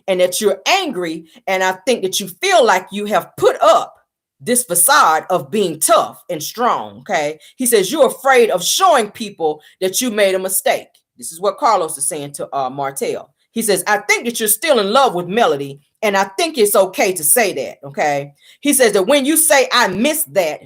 and that you're angry. And I think that you feel like you have put up this facade of being tough and strong. Okay. He says, you're afraid of showing people that you made a mistake. This is what Carlos is saying to Martell. He says, I think that you're still in love with Melody, and I think it's okay to say that. Okay. He says that when you say I miss that,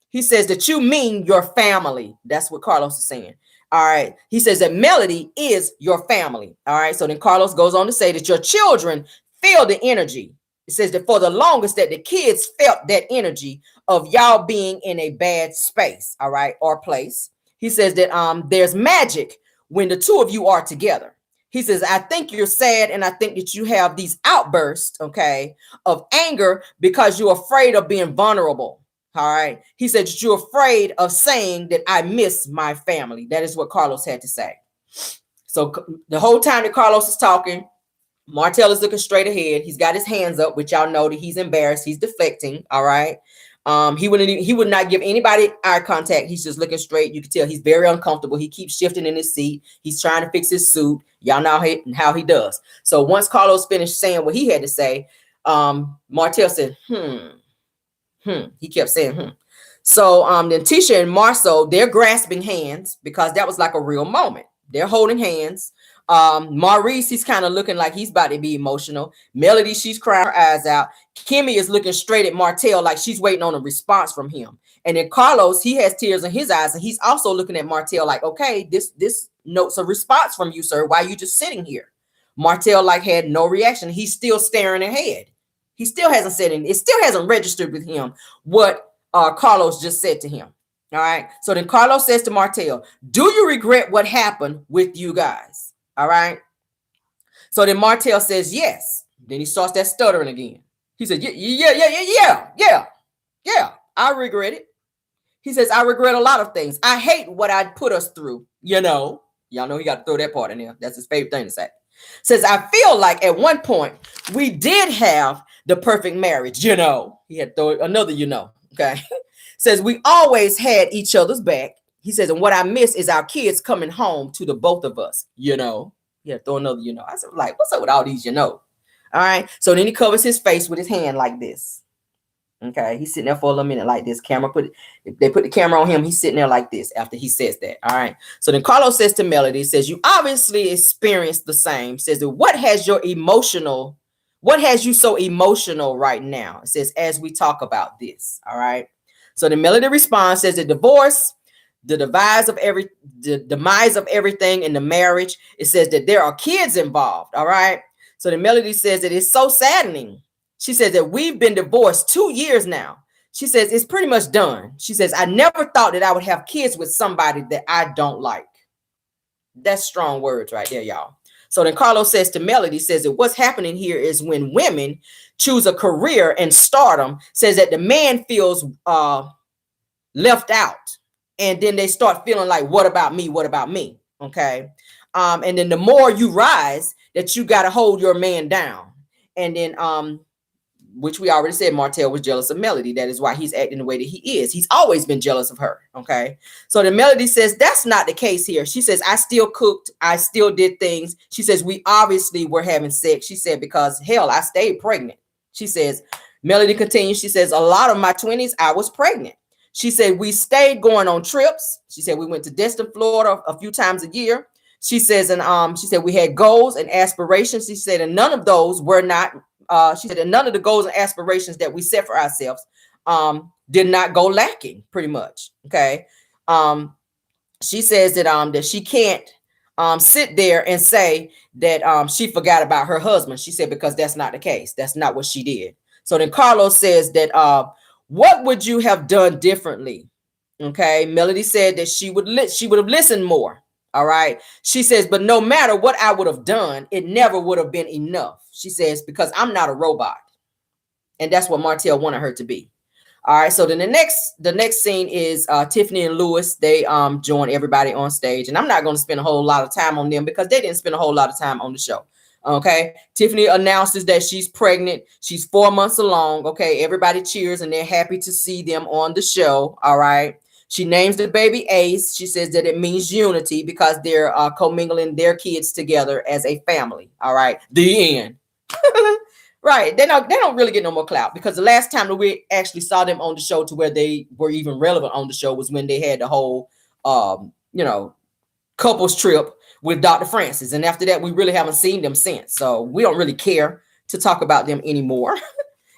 he says that you mean your family. That's what Carlos is saying. All right. He says that Melody is your family. All right. So then Carlos goes on to say that your children feel the energy. It says that for the longest that the kids felt that energy of y'all being in a bad space, all right, or place. He says that there's magic when the two of you are together. He says, I think you're sad, and I think that you have these outbursts, okay, of anger because you're afraid of being vulnerable. All right. He said that you're afraid of saying that I miss my family. That is what Carlos had to say. So the whole time that Carlos is talking, Martell is looking straight ahead. He's got his hands up, which y'all know that he's embarrassed. He's deflecting. All right. He would not give anybody eye contact. He's just looking straight. You can tell he's very uncomfortable. He keeps shifting in his seat. He's trying to fix his suit. Y'all know how he does. So once Carlos finished saying what he had to say, Martell said, He kept saying, So then Tisha and Marceau, they're grasping hands because that was like a real moment. They're holding hands. Maurice, he's kind of looking like he's about to be emotional. Melody, she's crying her eyes out. Kimmy is looking straight at Martell like she's waiting on a response from him. And then Carlos, he has tears in his eyes, and he's also looking at Martell like, okay, this notes a response from you, sir. Why are you just sitting here? Martell like had no reaction. He's still staring ahead. He still hasn't said anything. It still hasn't registered with him what Carlos just said to him. All right. So then Carlos says to Martell, do you regret what happened with you guys? All right. So then Martell says, yes. Then he starts that stuttering again. He said, yeah. I regret it. He says, I regret a lot of things. I hate what I put us through. Y'all know he got to throw that part in there. That's his favorite thing to say. Says, I feel like at one point we did have the perfect marriage. He had to throw another, okay. Says we always had each other's back. He says, and what I miss is our kids coming home to the both of us, He had to throw another, I said, like, what's up with all these, All right. So then he covers his face with his hand like this. Okay, he's sitting there for a little minute like this. They put the camera on him. He's sitting there like this after he says that. All right. So then Carlos says to Melody, says, you obviously experienced the same. Says that what has you so emotional right now? It says, as we talk about this. All right. So then Melody responds, says the divorce, the demise of everything in the marriage. It says that there are kids involved. All right. So then Melody says that it's so saddening. She says that we've been divorced 2 years now. She says it's pretty much done. She says, I never thought that I would have kids with somebody that I don't like. That's strong words right there, y'all. So then Carlos says to Melody, says that what's happening here is when women choose a career and stardom, says that the man feels left out. And then they start feeling like, what about me? What about me? Okay. And then the more you rise, that you got to hold your man down. And then, which we already said, Martell was jealous of Melody. That is why he's acting the way that he is. He's always been jealous of her. Okay. So the Melody says, that's not the case here. She says, I still cooked. I still did things. She says, we obviously were having sex. She said, because hell, I stayed pregnant. She says, Melody continues. She says, a lot of my 20s, I was pregnant. She said, we stayed going on trips. She said, we went to Destin, Florida a few times a year. She says, and she said, we had goals and aspirations. She said, and none of those were not, she said, and none of the goals and aspirations that we set for ourselves did not go lacking, pretty much. Okay. She says that she can't sit there and say that she forgot about her husband. She said, because that's not the case. That's not what she did. So then Carlos says that what would you have done differently? Okay. Melody said that she would have listened more. All right. She says, but no matter what I would have done, it never would have been enough. She says, because I'm not a robot. And that's what Martell wanted her to be. All right. So then the next scene is Tiffany and Lewis. They join everybody on stage. And I'm not going to spend a whole lot of time on them because they didn't spend a whole lot of time on the show. Okay. Tiffany announces that she's pregnant. She's 4 months along. Okay. Everybody cheers and they're happy to see them on the show. All right. She names the baby Ace. She says that it means unity because they're commingling their kids together as a family. All right. The end. Right. They don't really get no more clout because the last time that we actually saw them on the show to where they were even relevant on the show was when they had the whole, couples trip with Dr. Francis. And after that, we really haven't seen them since. So we don't really care to talk about them anymore.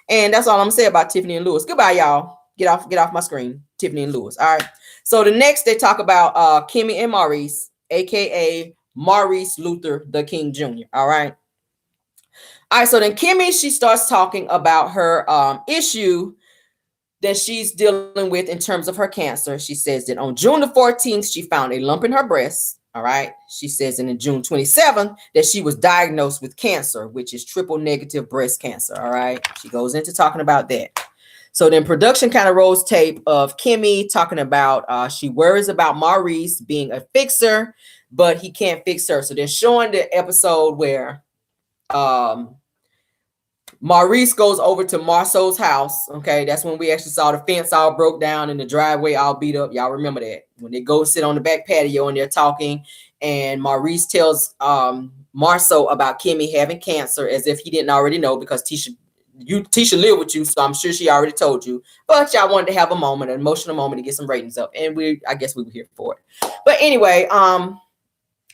And that's all I'm gonna say about Tiffany and Lewis. Goodbye, y'all. Get off my screen. Tiffany and Lewis. All right. So the next they talk about Kimmy and Maurice, aka Maurice Luther the King Jr. All right. All right. So then Kimmy, she starts talking about her issue that she's dealing with in terms of her cancer. She says that on June the 14th, she found a lump in her breast. All right. She says in June 27th that she was diagnosed with cancer, which is triple negative breast cancer. All right. She goes into talking about that. So then production kind of rolls tape of Kimmy talking about she worries about Maurice being a fixer, but he can't fix her. So they're showing the episode where Maurice goes over to Marceau's house. Okay, that's when we actually saw the fence all broke down and the driveway all beat up. Y'all remember that when they go sit on the back patio and they're talking, and Maurice tells Marceau about Kimmy having cancer as if he didn't already know because Tisha lived with you, so I'm sure she already told you. But y'all wanted to have a moment, an emotional moment to get some ratings up, and I guess we were here for it. But anyway,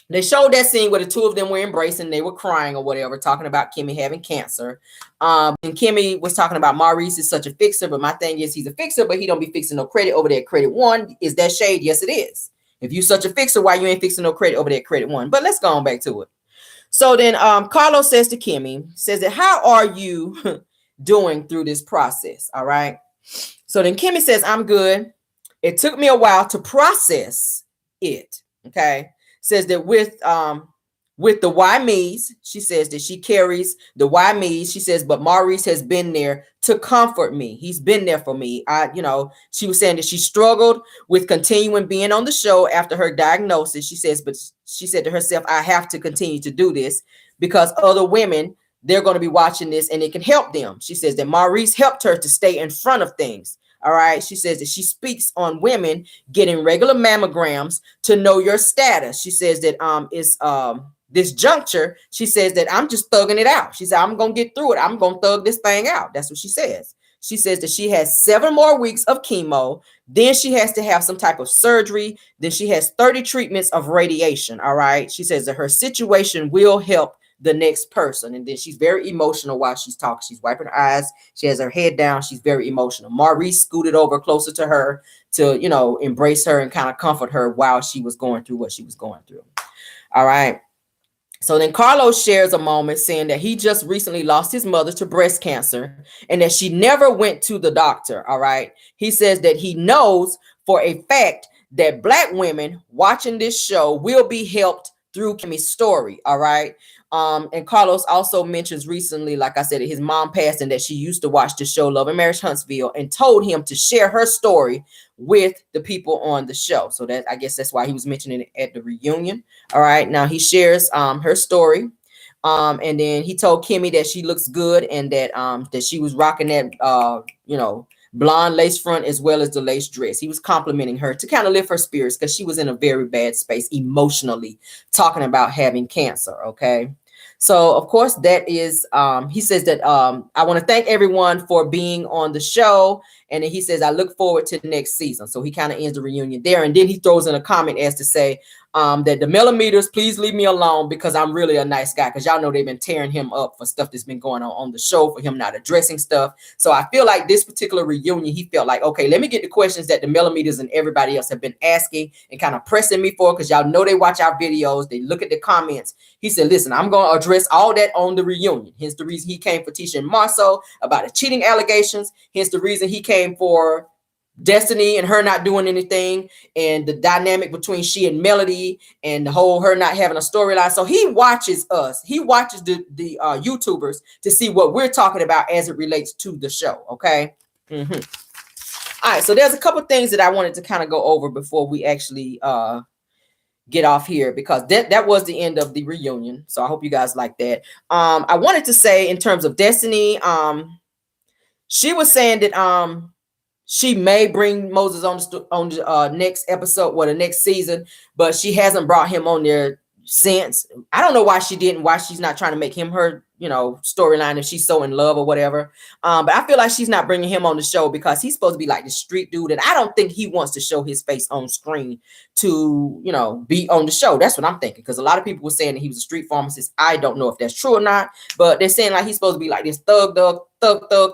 they showed that scene where the two of them were embracing, they were crying or whatever, talking about Kimmy having cancer. And Kimmy was talking about Maurice is such a fixer, but my thing is he's a fixer, but he don't be fixing no credit over there at Credit One. Is that shade? Yes, it is. If you such a fixer, why you ain't fixing no credit over there at Credit One? But let's go on back to it. So then Carlos says to Kimmy, says that how are you doing through this process? All right. So then Kimmy says, I'm good. It took me a while to process it. Okay. Says that with the why me's, she says that she carries the why me's. She says, but Maurice has been there to comfort me. He's been there for me. She was saying that she struggled with continuing being on the show after her diagnosis. She says, but she said to herself, I have to continue to do this because other women, they're going to be watching this and it can help them. She says that Maurice helped her to stay in front of things. All right. She says that she speaks on women getting regular mammograms to know your status. She says that it's this juncture. She says that I'm just thugging it out. She said, I'm going to get through it. I'm going to thug this thing out. That's what she says. She says that she has 7 more weeks of chemo. Then she has to have some type of surgery. Then she has 30 treatments of radiation. All right. She says that her situation will help the next person. And then she's very emotional while she's talking. She's wiping her eyes. She has her head down. She's very emotional. Maurice scooted over closer to her to, you know, embrace her and kind of comfort her while she was going through what she was going through. All right. So then Carlos shares a moment saying that he just recently lost his mother to breast cancer and that she never went to the doctor. All right. He says that he knows for a fact that Black women watching this show will be helped through Kimmy's story. All right. And Carlos also mentions recently, like I said, his mom passed and that she used to watch the show Love and Marriage Huntsville and told him to share her story with the people on the show. So that, I guess that's why he was mentioning it at the reunion. All right. Now he shares her story. And then he told Kimmy that she looks good and that that she was rocking that you know, blonde lace front as well as the lace dress. He was complimenting her to kind of lift her spirits because she was in a very bad space emotionally, talking about having cancer. Okay. So of course that is he says that I want to thank everyone for being on the show. And then he says, I look forward to the next season. So he kind of ends the reunion there. And then he throws in a comment as to say that the millimeters, please leave me alone because I'm really a nice guy. Because y'all know they've been tearing him up for stuff that's been going on the show, for him not addressing stuff. So I feel like this particular reunion, he felt like, okay, let me get the questions that the millimeters and everybody else have been asking and kind of pressing me for, because y'all know they watch our videos. They look at the comments. He said, listen, I'm going to address all that on the reunion. Hence the reason he came for Tisha and Marceau about the cheating allegations. Hence the reason he came for Destiny and her not doing anything, and the dynamic between she and Melody, and the whole her not having a storyline. So he watches us. He watches the YouTubers to see what we're talking about as it relates to the show. Okay. All right. So there's a couple things that I wanted to kind of go over before we actually get off here, because that was the end of the reunion. So I hope you guys like that. I wanted to say in terms of Destiny, she was saying that she may bring Moses on the next episode or the next season, but she hasn't brought him on there since. I don't know why she didn't, why she's not trying to make him her, you know, storyline if she's so in love or whatever. But I feel like she's not bringing him on the show because he's supposed to be like the street dude, and I don't think he wants to show his face on screen to, you know, be on the show. That's what I'm thinking, because a lot of people were saying that he was a street pharmacist. I don't know if that's true or not, but they're saying like he's supposed to be like this thug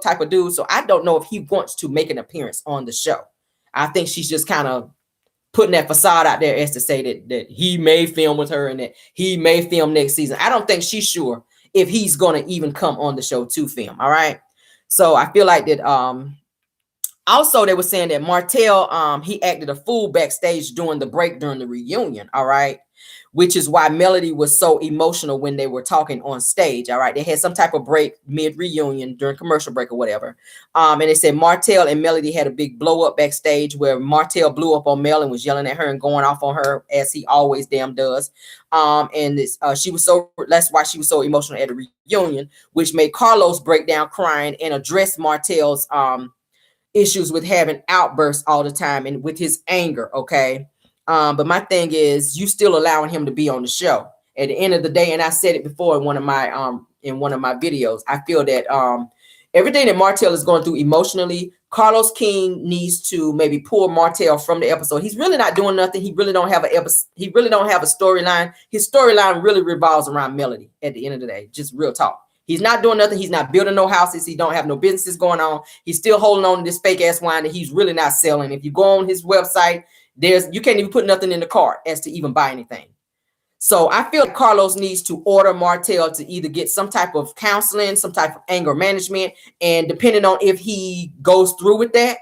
type of dude. So I don't know if he wants to make an appearance on the show. I think she's just kind of putting that facade out there as to say that he may film with her and that he may film next season. I don't think she's sure if he's going to even come on the show to film. All right. So I feel like that also they were saying that Martell he acted a fool backstage during the break during the reunion. All right. Which is why Melody was so emotional when they were talking on stage. All right. They had some type of break mid reunion during commercial break or whatever. And they said Martell and Melody had a big blow up backstage where Martell blew up on Mel and was yelling at her and going off on her as he always damn does. And this, she was so, that's why she was so emotional at the reunion, which made Carlos break down crying and address Martell's issues with having outbursts all the time and with his anger. Okay. But my thing is, you still allowing him to be on the show at the end of the day. And I said it before in one of my videos. I feel that everything that Martell is going through emotionally, Carlos King needs to maybe pull Martell from the episode. He's really not doing nothing. He really don't have a storyline. His storyline really revolves around Melody at the end of the day. Just real talk. He's not doing nothing. He's not building no houses. He don't have no businesses going on. He's still holding on to this fake ass wine that he's really not selling. If you go on his website, you can't even put nothing in the cart as to even buy anything. So I feel like Carlos needs to order Martell to either get some type of counseling, some type of anger management, and depending on if he goes through with that,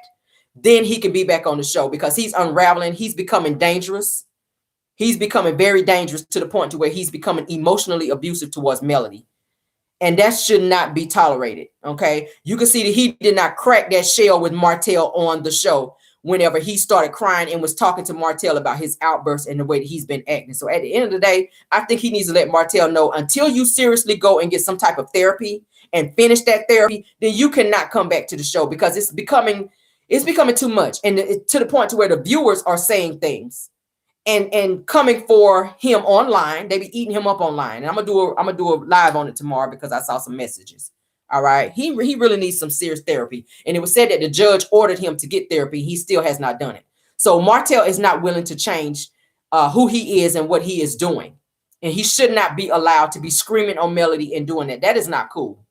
then he can be back on the show, because he's unraveling. He's becoming dangerous. He's becoming very dangerous to the point to where he's becoming emotionally abusive towards Melody. And that should not be tolerated. Okay. You can see that he did not crack that shell with Martell on the show whenever he started crying and was talking to Martell about his outbursts and the way that he's been acting. So at the end of the day, I think he needs to let Martell know, until you seriously go and get some type of therapy and finish that therapy, then you cannot come back to the show, because it's becoming too much. And to the point to where the viewers are saying things and coming for him online. They be eating him up online. And I'm gonna do a live on it tomorrow, because I saw some messages. All right. He really needs some serious therapy. And it was said that the judge ordered him to get therapy. He still has not done it. So Martell is not willing to change who he is and what he is doing. And he should not be allowed to be screaming on Melody and doing that. That is not cool.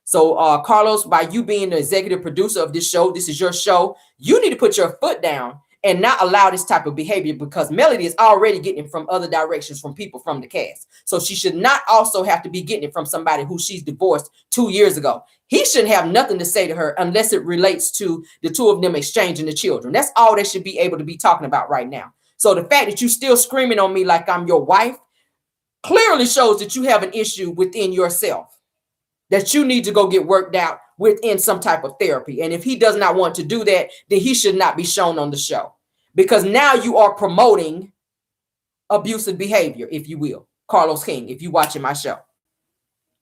So Carlos, by you being the executive producer of this show, this is your show. You need to put your foot down and not allow this type of behavior, because Melody is already getting it from other directions from people from the cast. So she should not also have to be getting it from somebody who she's divorced 2 years ago. He shouldn't have nothing to say to her unless it relates to the two of them exchanging the children. That's all they should be able to be talking about right now. So the fact that you still screaming on me like I'm your wife clearly shows that you have an issue within yourself that you need to go get worked out within some type of therapy. And if he does not want to do that, then he should not be shown on the show, because now you are promoting abusive behavior, if you will. Carlos King, if you're watching my show,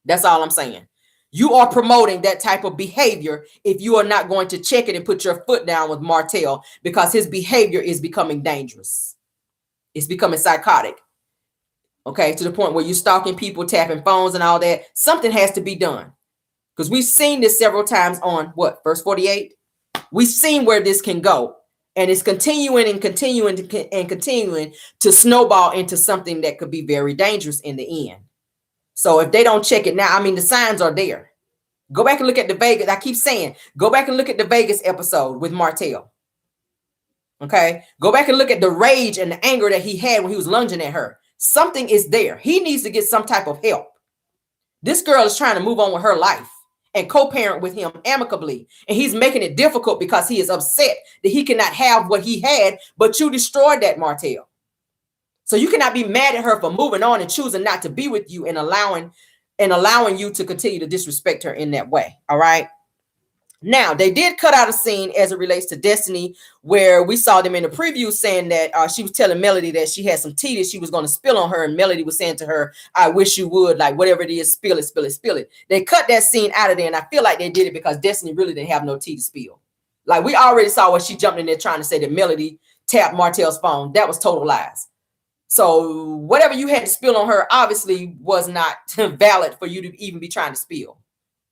that's all I'm saying. You are promoting that type of behavior if you are not going to check it and put your foot down with Martell, because his behavior is becoming dangerous. It's becoming psychotic. Okay, to the point where you're stalking people, tapping phones and all that. Something has to be done, because we've seen this several times on what, First 48? We've seen where this can go, and it's continuing and continuing and continuing to snowball into something that could be very dangerous in the end. So if they don't check it now, I mean, the signs are there. Go back and look at the Vegas. I keep saying, go back and look at the Vegas episode with Martell. Okay, go back and look at the rage and the anger that he had when he was lunging at her. Something is there. He needs to get some type of help. This girl is trying to move on with her life and co-parent with him amicably. And he's making it difficult because he is upset that he cannot have what he had, but you destroyed that, Martell. So you cannot be mad at her for moving on and choosing not to be with you and allowing you to continue to disrespect her in that way. All right. Now, they did cut out a scene as it relates to Destiny, where we saw them in the preview saying that she was telling Melody that she had some tea that she was going to spill on her. And Melody was saying to her, I wish you would, like, whatever it is, spill it, spill it, spill it. They cut that scene out of there. And I feel like they did it because Destiny really didn't have no tea to spill. Like, we already saw what she jumped in there trying to say that Melody tapped Martell's phone. That was total lies. So whatever you had to spill on her obviously was not valid for you to even be trying to spill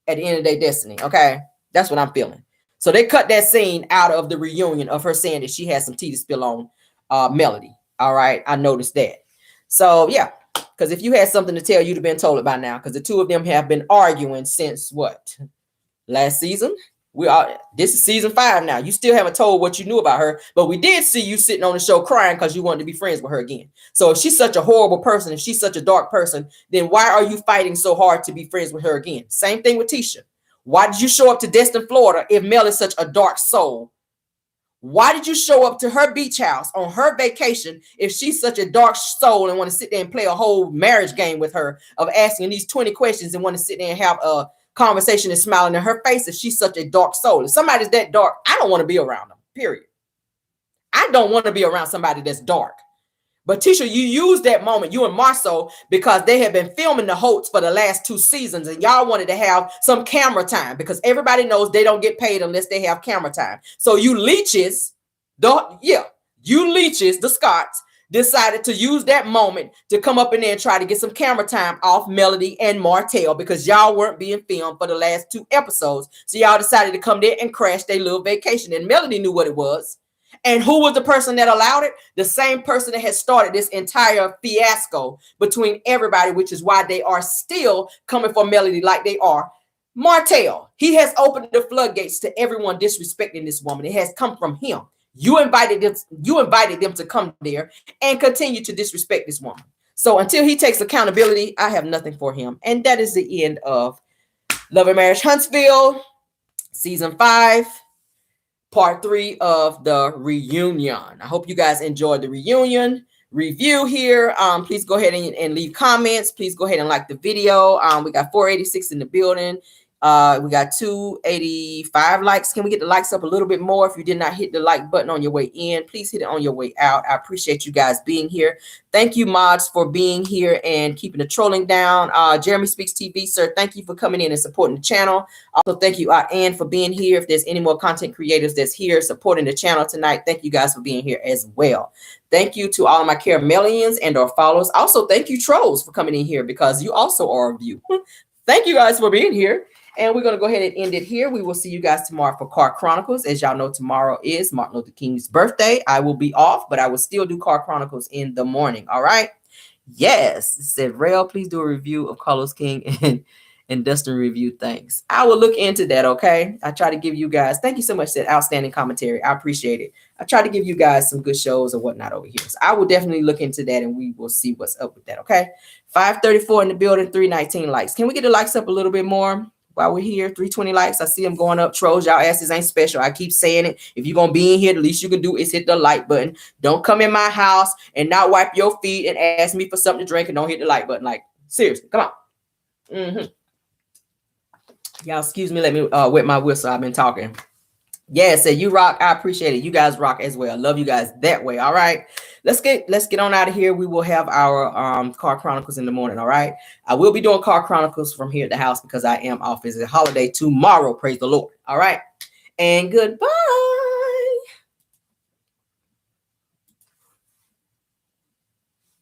at the end of the day, Destiny. Okay. That's what I'm feeling. So they cut that scene out of the reunion of her saying that she had some tea to spill on Melody. All right. I noticed that. So, yeah, because if you had something to tell, you'd have been told it by now, because the two of them have been arguing since what? Last season? This is season 5 now. You still haven't told what you knew about her, but we did see you sitting on the show crying because you wanted to be friends with her again. So if she's such a horrible person, if she's such a dark person, then why are you fighting so hard to be friends with her again? Same thing with Tisha. Why did you show up to Destin, Florida, if Mel is such a dark soul? Why did you show up to her beach house on her vacation if she's such a dark soul and want to sit there and play a whole marriage game with her of asking these 20 questions and want to sit there and have a conversation and smiling in her face if she's such a dark soul? If somebody's that dark, I don't want to be around them, period. I don't want to be around somebody that's dark. But Tisha, you used that moment, you and Marceau, because they have been filming the Holtz for the last 2 seasons, and y'all wanted to have some camera time because everybody knows they don't get paid unless they have camera time. So you leeches, the Scotts, decided to use that moment to come up in there and try to get some camera time off Melody and Martell because y'all weren't being filmed for the last 2 episodes. So y'all decided to come there and crash their little vacation, and Melody knew what it was. And who was the person that allowed it? The same person that has started this entire fiasco between everybody, which is why they are still coming for Melody like they are. Martell, he has opened the floodgates to everyone disrespecting this woman. It has come from him. You invited them to come there and continue to disrespect this woman. So until he takes accountability, I have nothing for him. And that is the end of Love and Marriage Huntsville, season 5. Part 3 of the reunion. I hope you guys enjoyed the reunion review here. Please go ahead and leave comments. Please go ahead and like the video. We got 486 in the building. We got 285 likes. Can we get the likes up a little bit more? If you did not hit the like button on your way in, please hit it on your way out. I appreciate you guys being here. Thank you, mods, for being here and keeping the trolling down. Jeremy Speaks TV, sir, thank you for coming in and supporting the channel. Also, thank you, Ann, for being here. If there's any more content creators that's here supporting the channel tonight, thank you guys for being here as well. Thank you to all of my Caramelians and our followers. Also, thank you, trolls, for coming in here because you also are a view. Thank you guys for being here. And we're going to go ahead and end it here. We will see you guys tomorrow for Car Chronicles. As y'all know, tomorrow is Martin Luther King's birthday. I will be off, but I will still do Car Chronicles in the morning. All right. Yes. It said, Rell, please do a review of Carlos King and Dustin review. Thanks. I will look into that. Okay. I try to give you guys, thank you so much for that outstanding commentary. I appreciate it. I try to give you guys some good shows and whatnot over here. So I will definitely look into that and we will see what's up with that. Okay. 534 in the building, 319 likes. Can we get the likes up a little bit more while we're here? 320 likes. I see them going up. Trolls, y'all asses ain't special. I keep saying it. If you're going to be in here, the least you can do is hit the like button. Don't come in my house and not wipe your feet and ask me for something to drink and don't hit the like button. Like, seriously, come on. Y'all, excuse me. Let me wet my whistle. I've been talking. Yeah, say you rock. I appreciate it. You guys rock as well. Love you guys that way. All right. Let's get on out of here. We will have our Car Chronicles in the morning. All right. I will be doing Car Chronicles from here at the house because I am off. It's a holiday tomorrow. Praise the Lord. All right. And goodbye.